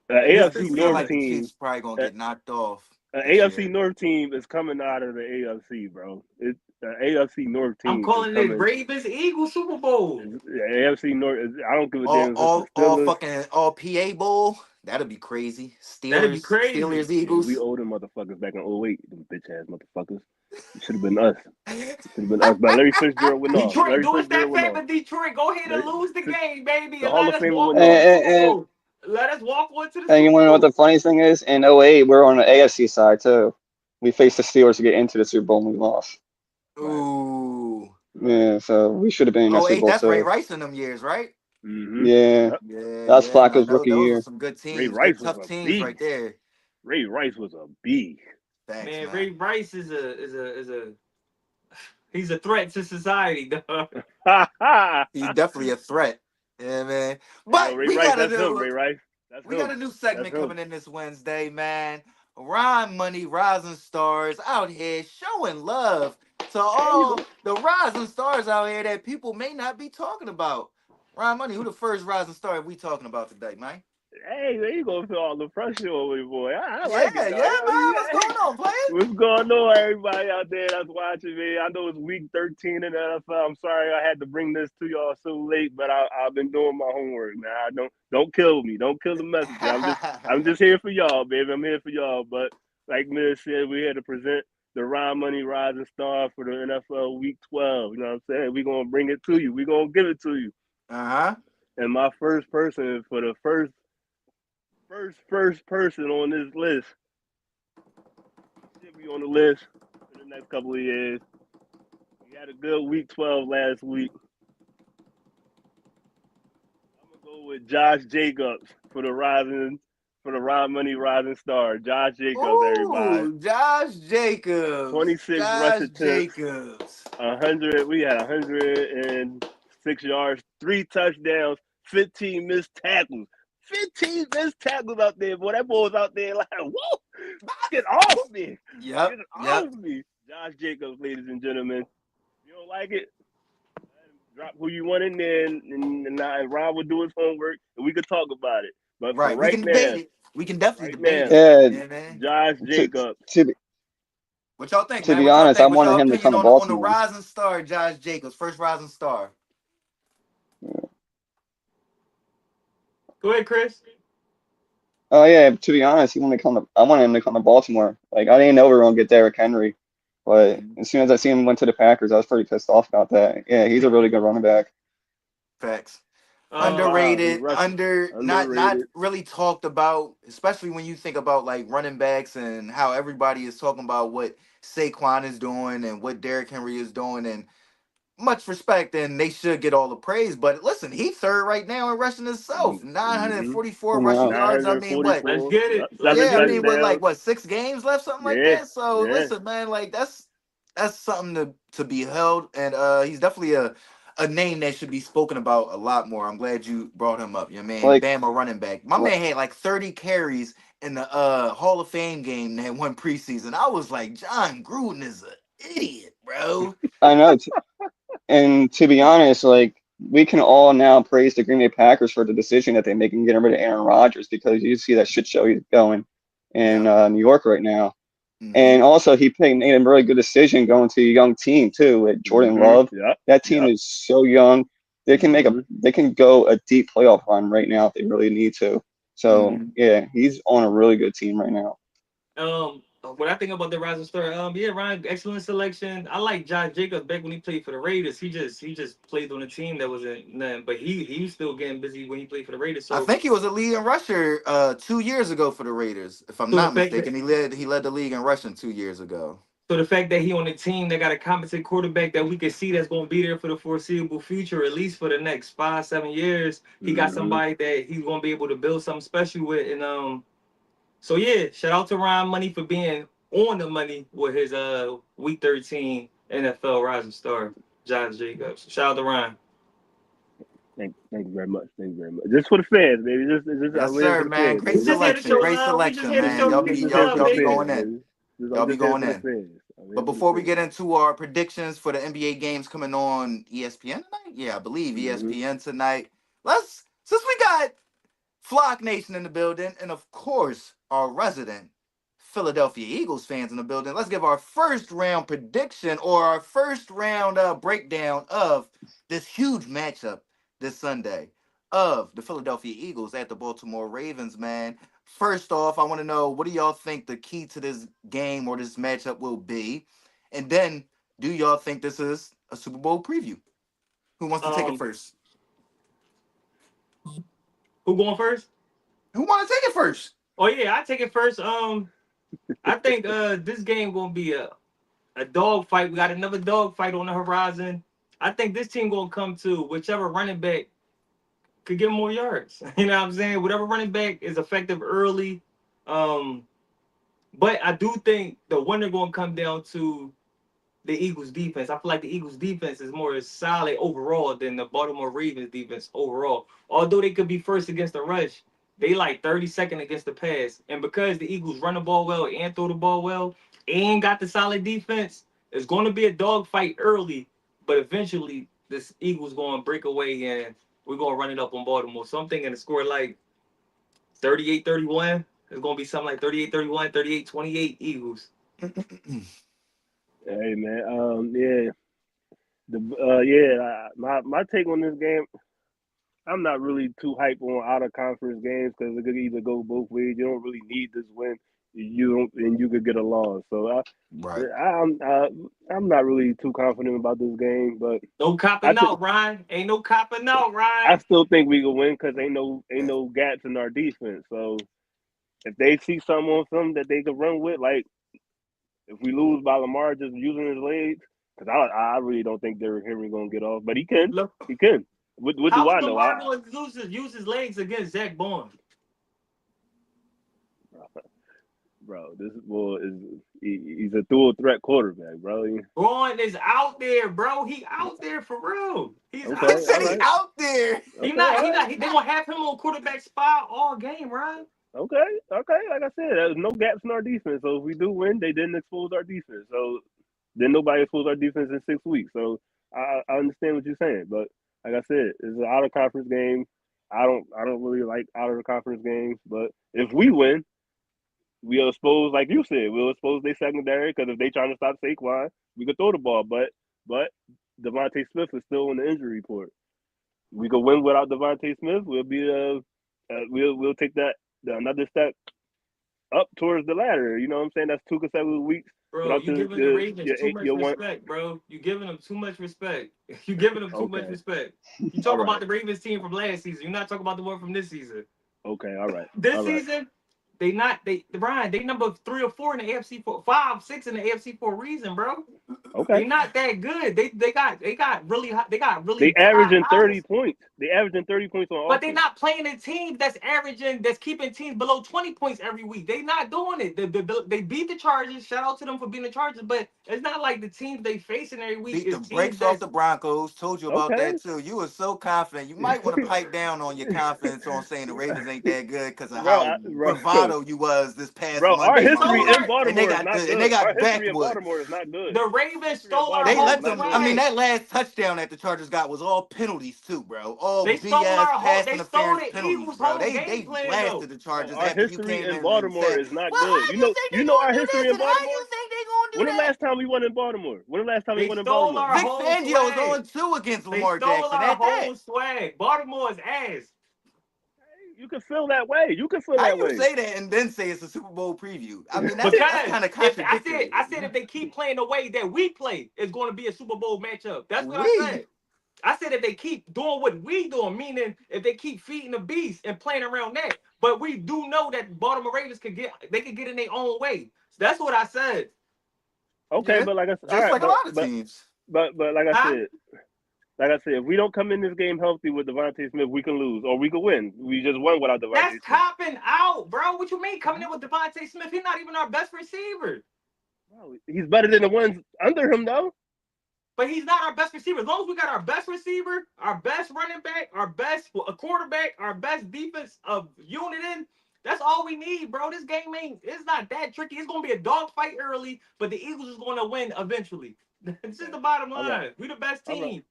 An And I this AFC just feel North like the preseason. team, Chiefs probably gonna uh, get knocked off an this AFC year. North team is coming out of the AFC, bro. An AFC North I'm team is calling it coming. Ravens Eagles Super Bowl. The AFC North. I don't give a All, damn if it's the all, all Steelers. fucking all PA Bowl. That'd be crazy. That'd be Steelers, crazy. Yeah, we Eagles. owe them motherfuckers back in '08. Them bitch ass motherfuckers. It should have been us. Should have been us. But Larry Fitzgerald went off. Detroit, Larry do us that Fitzgerald went off. favor, Detroit. Go ahead and Larry, lose the game, baby, the and Hall let of us Famer walk went on to off. the Super And, Bowl. Let us walk on to the and you Super want to know what the Bowl. funny thing is? In '08, we're on the AFC side too. We faced the Steelers to get into the Super Bowl and we lost. Right. Ooh. Right. Yeah, so we should have been in that Oh, Super eight. Bowl That's Ray too. Rice in them years, right? Mm-hmm. Yeah, Yep. Yeah, that was yeah, man. Flacco's Those, rookie those are year. some good Ray teams, good Rice was tough a teams right beast. there. Ray Rice was a beast. Thanks, Man, man. Ray Rice is a he's a threat to society, dog. He's definitely a threat. Yeah, man. Hey, yo, But Ray we Rice, got a that's him. new Ray Rice, that's we got him. a new That's segment him. coming in this Wednesday, man. Rhyme Money Rising Stars out here showing love to There you all go. the rising stars out here that people may not be talking about. Rhyme Money, who the first rising star we talking about today, man? Hey, there you go. Feel all the pressure over you, boy. I Yeah, like it, yeah, dog. man. What's Hey, going on, player? what's going on, everybody out there that's watching me? I know it's week 13 in the NFL. I'm sorry I had to bring this to y'all so late, but I've been doing my homework, man. I don't kill me. Don't kill the messenger. I'm just here for y'all, baby. I'm here for y'all. But like Miz said, we're here to present the Rhyme Money Rising Star for the NFL Week 12. You know what I'm saying? We're gonna bring it to you. We're gonna give it to you. Uh-huh. And my first person for the first person on this list should be on the list for the next couple of years. We had a good week 12 last week. I'm gonna go with Josh Jacobs for the Rhyme Money Rising Star. Josh Jacobs, everybody. Ooh, Josh Jacobs. 26 rush Josh attempts, Jacobs. 100. We had 106 yards, 3 touchdowns, 15 missed tackles. 15 missed tackles out there, boy. That boy was out there like, whoa, get off me. Yep, Get yep. off me. Josh Jacobs, ladies and gentlemen. If you don't like it, drop who you want in there, and Ron will do his homework, and we could talk about it. But for Right. We right can debate now, it. We can definitely right debate now, it. Yeah, Yeah, man. Josh to Jacobs. to What y'all think, to man? be What y'all honest, I think? What's wanted your him to opinion come to on the Baltimore. rising star, Josh Jacobs, first rising star? Go ahead, Chris. Oh yeah, to be honest, I wanted him to come to Baltimore. Like I didn't know we were gonna get Derrick Henry, but Mhm. as soon as I seen him went to the Packers, I was pretty pissed off about that. Yeah, he's a really good running back. Facts. That's wild. He Underrated, rushing. not Underrated. really talked about, especially when you think about like running backs and how everybody is talking about what Saquon is doing and what Derrick Henry is doing, and much respect, and they should get all the praise. But listen, he's third right now in rushing himself. Mm-hmm. 944 I rushing know. yards. I mean, what? Let's 944. get Yep. it. Let's Seven Yeah, I get it. mean, with like touchdowns. what, 6 games left, something like Yeah. that. So Yeah. listen, man, like that's something to be held, and he's definitely a name that should be spoken about a lot more. I'm glad you brought him up. Your man, Like, Bama running back. My like man had like 30 carries in the Hall of Fame game that won preseason. I was like, John Gruden is an idiot, bro. I know. And to be honest, like we can all now praise the Green Bay Packers for the decision that they make in getting rid of Aaron Rodgers because you see that shit show he's going in Yeah. New York right now. Mm-hmm. And also, made a really good decision going to a young team too, with Jordan Mm-hmm. Love. Yep. That team Yep. is so young; Mm-hmm. they can go a deep playoff run right now if they really need to. So Mm-hmm. yeah, he's on a really good team right now. What I think about the rising star, yeah, Ryan, excellent selection. I like Josh Jacobs back when he played for the Raiders. He just played on a team that wasn't nothing, but he was still getting busy when he played for the Raiders. I So think he was a leading rusher 2 years ago for the Raiders, if I'm so the not fact that mistaken. He led the league in rushing 2 years ago. So the fact that he on a team that got a competent quarterback that we can see that's going to be there for the foreseeable future, at least for the next 5, 7 years, he got Mm-hmm. somebody that he's going to be able to build something special with. And so yeah, shout out to Ryan Money for being on the money with his Week 13 NFL Rising Star, Josh Jacobs. Shout out to Ryan. Thank you very much. Thank you very much. Just for the fans, baby. I'm Yes, here sir, for the man. fans, Great We baby. just here to selection. show Great love. We just selection, here to man. show Y'all the be people I'm just y'all here love, for y'all the be baby. going fans, in. baby. Y'all I'm be just here going for the in. fans. I'm But here for the before we get fans. into our predictions for the NBA games coming on ESPN tonight, yeah, I believe Mm-hmm. ESPN tonight. Let's since we got Flock Nation in the building, and of course our resident Philadelphia Eagles fans in the building. Let's give our first round prediction or our first round breakdown of this huge matchup this Sunday of the Philadelphia Eagles at the Baltimore Ravens. Man, first off, I want to know what do y'all think the key to this game or this matchup will be, and then do y'all think this is a Super Bowl preview? Who wants to take it Um, first? who going first? Who want to take it first? Oh yeah, I take it first. I think this game gonna be a dog fight. We got another dog fight on the horizon. I think this team gonna come to whichever running back could get more yards. You know what I'm saying? Whatever running back is effective early. Um, but I do think the winner gonna come down to the Eagles defense. I feel like the Eagles defense is more solid overall than the Baltimore Ravens defense overall. Although they could be first against the rush, they like 32nd against the pass. And because the Eagles run the ball well and throw the ball well and got the solid defense, it's going to be a dogfight early, but eventually this Eagles going to break away and we're going to run it up on Baltimore. So I'm thinking the score like 38-31. It's going to be something like 38-31, 38-28 Eagles. Hey man. Yeah. My take on this game. I'm not really too hype on out of conference games because it could either go both ways. You don't really need this win. You don't, and you could get a loss. So Right. I'm not really too confident about this game, but No I copping think out, Ryan. Ain't no copping out, I Ryan. still think we can win because ain't no gaps in our defense. So if they see something on film that they could run with, like if we lose by Lamar just using his legs, because I really don't think Derrick Henry gonna get off, but he can. Look, He can. What do how's I know? Lamar going to use his legs against Zach Bond? Bro, this boy he's a dual threat quarterback, bro. Bond is out there, bro. He out there for real. He's Okay, I out said all he right, there. out there. He okay, not. all He right, not. They gonna have him on quarterback spot all game, Ryan. okay. Like I said, there's no gaps in our defense. So if we do win, they didn't expose our defense. So then nobody exposed our defense in 6 weeks. So I understand what you're saying, but like I said, it's an out of conference game. I don't really like out of the conference games, but if we win, we'll expose, like you said, we'll expose their secondary because if they trying to stop Saquon, we could throw the ball. But Devontae Smith is still on the injury report. We could win without Devontae Smith. We'll take another step up towards the ladder. You know what I'm saying? That's 2 consecutive weeks Bro, without you giving the Ravens too much your one. respect, bro. You giving them too much respect. You giving them too much Okay, respect. You all talk about right, the Ravens team from last season. You're not talking about the one from this season. okay, all right, This all right. season, they not they Brian. They number 3 or 4 in the AFC for 5, 6 in the AFC for a reason, bro. Okay. They not that good. They got really high, they got They really high averaging 30 highs. points. They averaging 30 points on But they're offense. not playing a team that's keeping teams below 20 points every week. They not doing it. They beat the Chargers. Shout out to them for beating the Chargers. But it's not like the teams they facing every week Beat the is teams brakes off that's the Broncos. Told you about Okay. that too. You were so confident. You might want to pipe down on your confidence on saying the Ravens ain't that good because of bro, how bro, bravado you was this past bro, our Monday, they my history stole boy. in our And they Baltimore is got not the and they good. Our got history in backwood. Baltimore is not good. the Our Ravens history in stole our They Baltimore is whole let not them. I good. mean, swag. that last touchdown that the Chargers got was all penalties too, bro. All They stole BS our whole. pass They stole interference the penalties, Eagles' bro. whole They game plan though. blasted the Bro, Chargers our after you history came in in and Baltimore said, is not "Well, good. how you think they You know gonna our do history this in and how Baltimore? you think they gonna do When the that?" last time we won in Baltimore? When the last time we They won in stole Baltimore? our Vic whole Fangio is swag. on 2 against They Lamar stole Jackson. our At that. whole swag. Baltimore's ass. You can feel that way. You can feel How that you way. say that and then say it's a Super Bowl preview? I mean, that's Because kind of if I said contradictory. I said if they keep playing the way that we play, it's going to be a Super Bowl matchup. That's what I We said. I said if they keep doing what we doing, meaning if they keep feeding the beast and playing around that. But we do know that Baltimore Ravens could get in their own way. So that's what I said. Okay, Yeah, but like I said, all just right, like a lot of teams. but Huh? like I said, if we don't come in this game healthy with Devontae Smith, we can lose or we can win. We just won without That's Devontae Smith. copping out, bro. What you mean coming in with Devontae Smith? He's not even our best receiver. Bro, he's better than the ones under him, though. But he's not our best receiver. As long as we got our best receiver, our best running back, our best quarterback, our best defense of unit in, that's all we need, bro. This game ain't it's not that tricky. It's gonna be a dogfight early, but the Eagles is gonna win eventually. This is the bottom All right, line. We the best all right. team.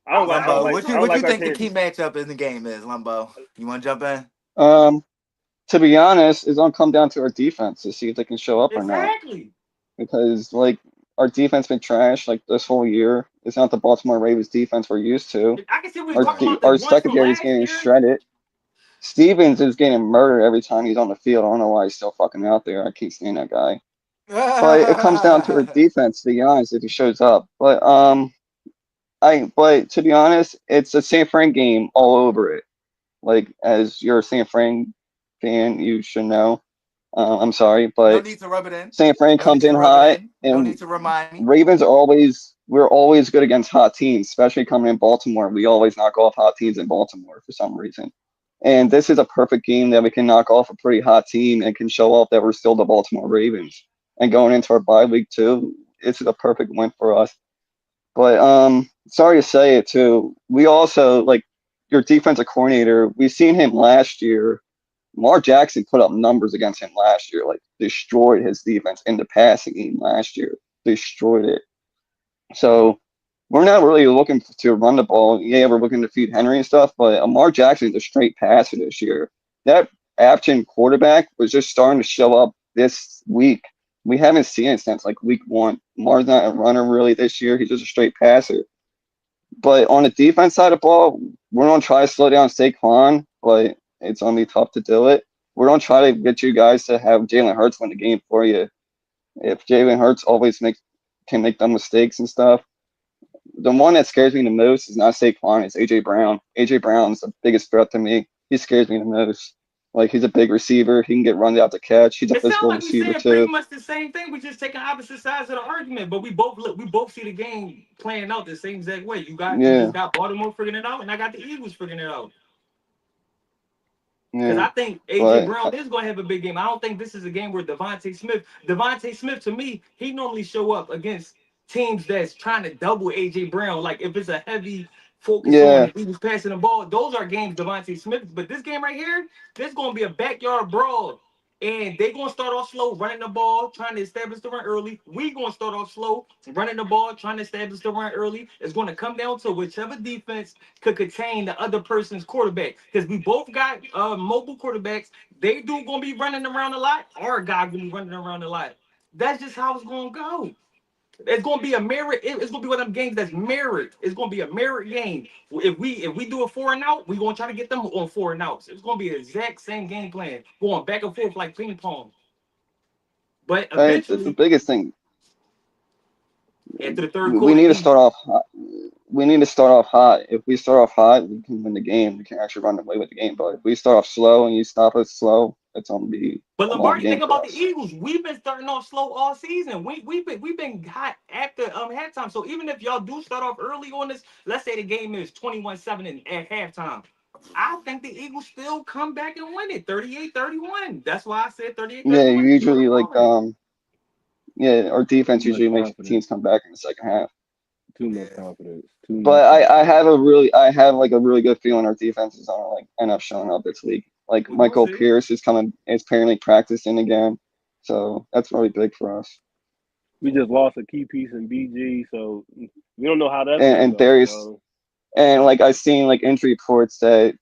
Outside of Lumbo, the what you I don't what results. you like our think the key chances. matchup in the game is, Lumbo? You want to jump in? Um, to be honest, it's gonna come down to our defense to see if they can show up or not. Exactly. Because like our defense been trash like this whole year. It's not the Baltimore Ravens defense we're used to. I can see we was Our talking about the our ones from secondary is last getting year. shredded. Stevens is getting murdered every time he's on the field. I don't know why he's still fucking out there. I keep seeing that guy. But it comes down to our defense, to be honest, if he shows up. But to be honest, it's a San Fran game all over it. Like as you're a San Fran fan, you should know. I'm sorry, No but need to rub it in. San Fran No comes need to in rub it hot, in. No and need to remind me. Ravens are always we're always good against hot teams, especially coming in Baltimore. We always knock off hot teams in Baltimore for some reason. And this is a perfect game that we can knock off a pretty hot team and can show off that we're still the Baltimore Ravens. And going into our bye week too, this is a perfect win for us. But sorry to say it too. We also like your defensive coordinator. We've seen him last year. Lamar Jackson put up numbers against him last year, like destroyed his defense in the passing game last year. Destroyed it. So we're not really looking to run the ball. Yeah, we're looking to feed Henry and stuff, but Lamar Jackson's a straight passer this year. That action quarterback was just starting to show up this week. We haven't seen it since like week one. Lamar's not a runner really this year. He's just a straight passer. But on the defense side of the ball, we're gonna try to slow down Saquon, but it's gonna be tough to do it. We're gonna try to get you guys to have Jalen Hurts win the game for you. If Jalen Hurts always can make dumb mistakes and stuff, the one that scares me the most is not Saquon, it's AJ Brown. AJ Brown's the biggest threat to me. He scares me the most. Like he's a big receiver, he can get run out to catch. He's a It sounds physical like we receiver saying pretty too. much the same thing. We just taking opposite sides of the argument, but we both see the game playing out the same exact way. You just Yeah, got Baltimore figuring it out, and I got the Eagles figuring it out. Because yeah. I think AJ But Brown is going to have a big game. I don't think this is a game where Devontae Smith to me, he normally show up against teams that's trying to double AJ Brown. Like if it's a heavy focus on yeah, the Eagles passing the ball, those are games Devontae Smith. But this game right here, this going to be a backyard brawl. And they gonna start off slow, running the ball, trying to establish the run early. We gonna start off slow, running the ball, trying to establish the run early. It's gonna come down to whichever defense could contain the other person's quarterback. Because we both got mobile quarterbacks. They do gonna be running around a lot. Our guy gonna be running around a lot. That's just how it's gonna go. It's gonna be a merit. It's gonna be one of them games that's merit. It's gonna be a merit game. If we do a 4 and out, we gonna try to get them on 4 and outs. It's gonna be the exact same game plan, going back and forth like ping pong. But it's the eventually, biggest thing. after the third We quarter, need to easy. start off hot. We need to start off hot. If we start off hot, we can win the game. We can actually run away with the game. But if we start off slow and you stop us slow, it's gonna be But a long Lombardi, game think for about the us. Eagles. We've been starting off slow all season. We've been hot after halftime. So even if y'all do start off early on this, let's say the game is 21-7 at halftime. I think the Eagles still come back and win it 38-31. That's why I said Yeah, 38-31 is more usually like important. yeah, our defense Too much usually makes confidence. teams come back in the second half. Too much Yeah. confidence. Too much But confidence. I have like a really good feeling our defense is gonna like end up showing up this week. Like We're going to Michael see. Pierce is apparently practicing again, so that's really big for us. We just lost a key piece in BG, so we don't know how that's And, gonna and go. Darius So and like I've seen like injury reports that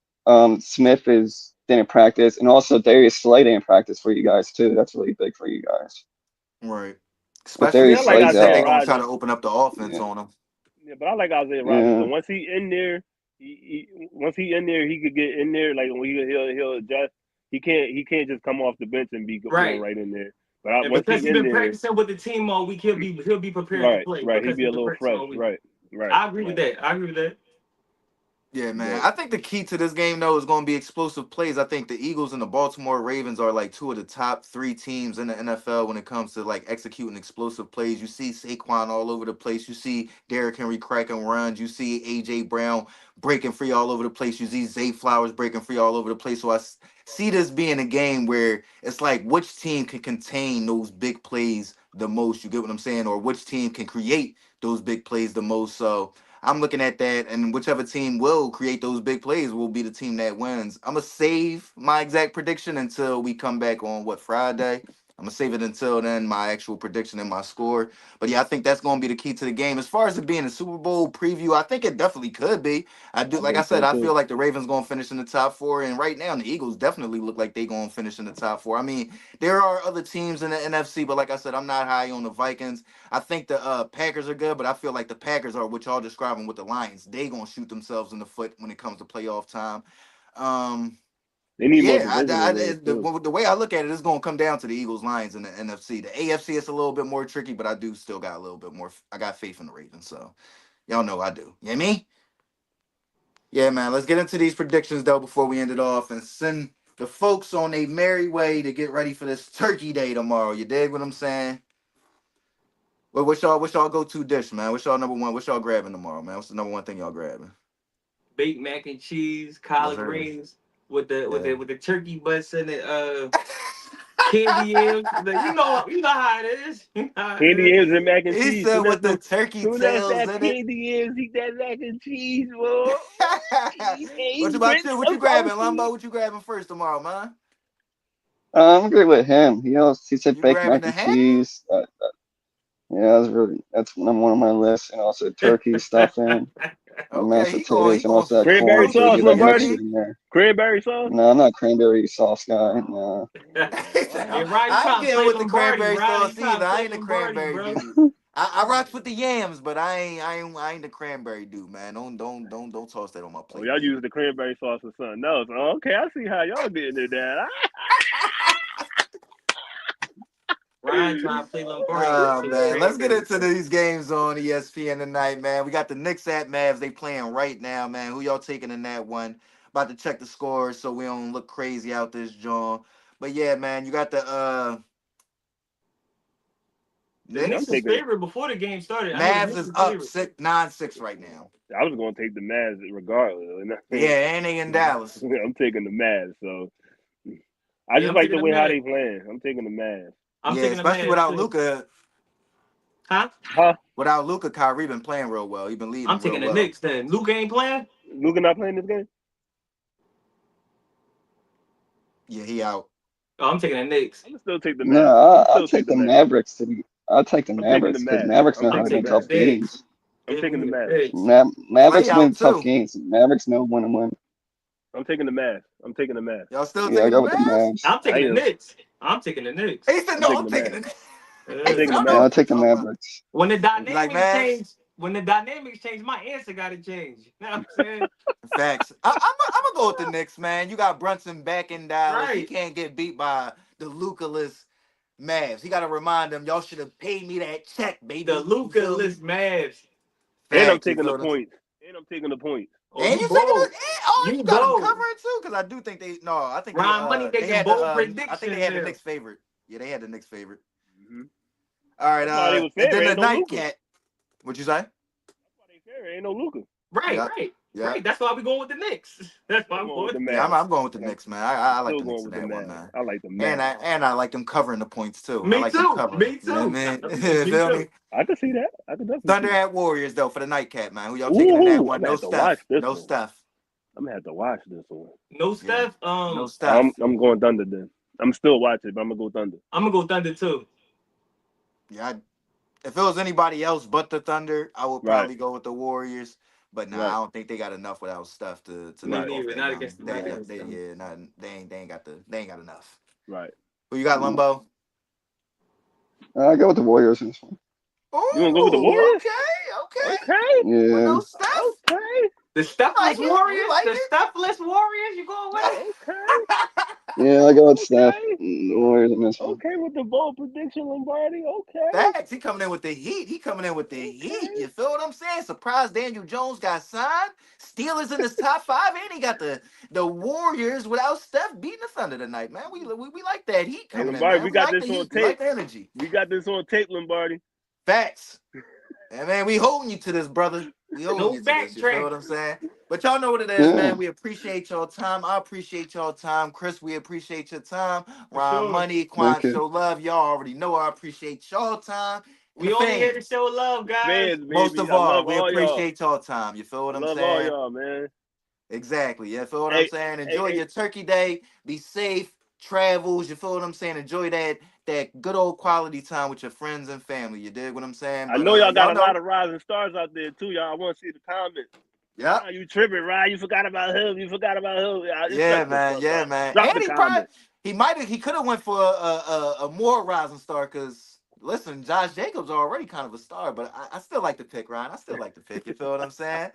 Smith is didn't practice, and also Darius Slay didn't practice for you guys too. That's really big for you guys. Right. If Especially yeah, I Darius like because they Slay's said they're Isaiah out, gonna try to Rogers. open up the offense yeah, on them. Yeah, but I like Isaiah Rogers. So yeah, once he in there, once he in there, he could get in there. Like when he'll adjust. He can't just come off the bench and be going Right. right in there. But And once because he he's in been there, practicing with the team all week, he'll be prepared to right, play right, he'd because be he's a been little practicing fresh. all week. Right, right, I agree with right. that. I agree with that. Yeah, man. But I think the key to this game though is going to be explosive plays. I think the Eagles and the Baltimore Ravens are like two of the top three teams in the NFL when it comes to like executing explosive plays. You see Saquon all over the place. You see Derrick Henry cracking runs. You see AJ Brown breaking free all over the place. You see Zay Flowers breaking free all over the place. So see this being a game where it's like which team can contain those big plays the most. You get what I'm saying, or which team can create those big plays the most. So. I'm looking at that, and whichever team will create those big plays will be the team that wins. I'm gonna save my exact prediction until we come back on Friday. I'm gonna save it until then, my actual prediction and my score. But yeah, I think that's gonna be the key to the game. As far as it being a Super Bowl preview, I think it definitely could be. I do, I like I think said, so I too. feel like the Ravens gonna finish in the top four, and right now the Eagles definitely look like they gonna finish in the top four. I mean, there are other teams in the NFC, but like I said, I'm not high on the Vikings. I think the Packers are good, but I feel like the Packers are what y'all describing with the Lions. They gonna shoot themselves in the foot when it comes to playoff time. Um, They need more yeah, divisional wins too. the way I look at it is going to come down to the Eagles, Lions, and the NFC. The AFC is a little bit more tricky, but I do still got a little bit more. I got faith in the Ravens, so y'all know I do. You know me? Yeah, man. Let's get into these predictions though before we end it off and send the folks on a merry way to get ready for this Turkey Day tomorrow. You dig what I'm saying? Well, what's y'all go to dish, man? What's y'all number one? What's y'all grabbing tomorrow, man? What's the number one thing y'all grabbing? Baked mac and cheese, Yes, collard sir. greens with the with Yeah. the with the turkey butts and the candy yams. You know how it is. You know how it Candy is. yams and mac and He cheese. said with the turkey Soon as tails that in it. candy yams eat that mac and cheese, boy. What He's about Brent you? What you grabbing, Salty. Lumbo? What you grabbing first tomorrow, man? I'm agree with him. He said You baked grabbing mac the and ham? cheese. Yeah, that's number one on my list, and also turkey stuffing and mashed Okay, he potatoes, and going also that for the Cranberry corn, so you sauce, get protein. that You know what I Lombardi. mixture mean? in there. Cranberry sauce. No, I'm not a cranberry sauce guy. No. Hey, Ryan, you I ain't trying to getting play with the Lombardi, cranberry Ryan? You sauce trying either. to I play ain't a Lombardi, cranberry bro? dude. I rocks with the yams, but I ain't the cranberry dude, man. Don't toss that on my Oh, plate, y'all use baby. the cranberry sauce or something else. Oh, okay, I see how y'all getting it down. Ryan trying to play Lombardi. This Oh shit man, let's get crazy. into these games on ESPN tonight, man. We got the Knicks at Mavs. They playing right now, man. Who y'all taking in that one? About to check the scores so we don't look crazy out this joint. But yeah, man, you got the The Yeah, I'm Knicks is Knicks. taking. favorite before the game started. I know the Mavs Knicks is is up favorite. 9-6 right now. I was going to take the Mavs regardless. Yeah, and they in Dallas. I'm taking the Mavs. So I Yeah, just I'm like taking the the way how Mavs. they playing. I'm taking the Mavs. I'm Yeah, taking the especially Mavs without too. Luca. Huh? Huh? Without Luca, Kyrie been playing real well. He been leading I'm them real taking the well. Knicks then. Luke ain't playing. Luka not playing this game? Yeah, he out. Oh, I'm taking the Knicks. I'm gonna still take the No, Mavs. I'm gonna I'll still take take the the Mavs. Mavericks to be. I'll take the I'm taking the Mavericks because Mavs. Mavericks I'm know how I'm to taking the win taking tough Mavs. the Knicks. games. I'm Give taking me the the Mavs. Knicks. Clay Mavericks out win tough too. games. Mavericks know when to win. I'm taking the Mavs. I'm taking the Mavs. Y'all still Yeah, I taking the go with the Mavs? Mavs. I'm I taking the am. Knicks. I'm taking the Knicks. He said I'm no. taking I'm the taking Mavs. the. I'm He Yeah. said taking I the don't know Yeah, Mavs. I'll what you take the talking about. Mavericks. When the You like dynamics Mavs? change, my answer gotta change. You know what I'm saying? Facts. I'm gonna go with the Knicks, man. You got Brunson back in Dallas. He Right. can't get beat by the Luca-less Mavs. He got to remind them, y'all should have paid me that check, The baby. You Luca feel me? list Mavs. And I'm Facts. You taking the feel me? points. And I'm taking the points. Oh, And you you taking bold. it? Oh, You you got them bold. covering too, because I do think they. No, I think Ron Money they making had the. bold I think they predictions had the now. Knicks favorite. Yeah, they had the Knicks favorite. Mm-hmm. All right. That's why they was And then favorite. the Ain't no Luka. nightcap. What you say? That's why they favorite. Ain't no Luka. Right, Yeah. right, Yeah. right. That's why we going with the Knicks. I'm That's why still I'm going with going. the Yeah, Mavs. I'm going with the I'm, Knicks, man. I'm I like still the Knicks going in with the that one, Mavs. man. I like the And Mavs. I like them covering the points too. I Me like them too. covering. Me You know too. what I mean? You Me feel too. me? I can see that. I can definitely see Thunder that. at Warriors though for the nightcap, man. Who y'all taking in that Ooh, I'm one? gonna No have to watch Steph. this No one. Steph. I'm gonna have to watch this one. No Yeah. Steph. No I'm Steph. I'm going Thunder then. I'm still watching, but I'm gonna go Thunder. I'm gonna go Thunder too. Yeah. If it was anybody else but the Thunder, I would Right, probably go with the Warriors. But nah, I right, don't think they got enough without Steph to Me knock right, off neither. that Not number. against the That yeah, right, Mavs. yeah, not they ain't got enough. right. Who you got, Lumbo? I go with the Warriors in this one. You wanna go with the Oh, Warriors? okay. Okay, With Yeah, no Steph, okay, The you like Stephless it? You Warriors. like The Stephless Warriors. You going with it? okay, yeah, I go with Steph. okay. The Warriors in this one. Okay, with the bold prediction, Lombardi. Okay. Facts. He coming in with the heat. He coming in with the heat. You feel what I'm saying? Surprised Daniel Jones got signed. Steelers in his top 5, and he got the Warriors without Steph beating the Thunder tonight, man. We like that heat Hey, coming in, Lombardi, man. we We got like this the on heat. We like tape. the energy. We got this on tape, Lombardi. Facts. And man, we holding you to this, brother. We holding you to this. You feel what I'm saying? But y'all know what it is, man. We appreciate y'all time. I appreciate y'all time. Chris, we appreciate your time. Ron Sure. Money, Quan, show love. Y'all already know I appreciate y'all time. And We the only here to fans. show love, guys. Fans, baby. Most of I all, love we all y'all. appreciate y'all time. You feel what I'm Love saying? all y'all, man. Exactly. You feel what Hey, I'm saying? Enjoy hey, your turkey day. Be safe. Travels. You feel what I'm saying? Enjoy that good old quality time with your friends and family. You dig what I'm saying? I But know y'all got y'all a know. lot of rising stars out there too, y'all. I want to see the comments. Yep. Oh, you tripping, Ryan? You forgot about him. You forgot about him. Yeah, man. Yeah, man. Drop And the comment. he could have went for a more rising star because listen, Josh Jacobs already kind of a star, but I still like to pick Ryan. I still like to pick. You feel what I'm saying?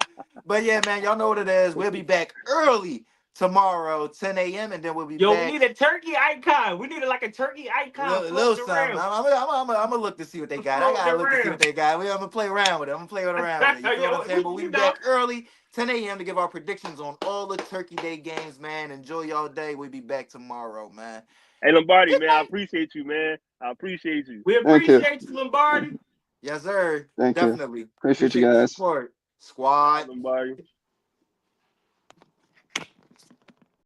But yeah, man, y'all know what it is. We'll be back early tomorrow, 10 a.m. and then we'll be Yo, back. we need a turkey icon. We need like a turkey icon. Little Float something. around. I'm gonna look to see what they got. I gotta look to see what they got. I'm gonna play around with it. I'm gonna play around with it. You feel what I'm saying? But we back early, 10 a.m. to give our predictions on all the Turkey Day games, man. Enjoy y'all day. We'll be back tomorrow, man. Hey, Lombardi, Good man, I night. appreciate you, man. I appreciate you. We appreciate you, Lombardi. Yes, sir. Thank you. Definitely. Appreciate you The guys. support. All right, Squad. Lombardi.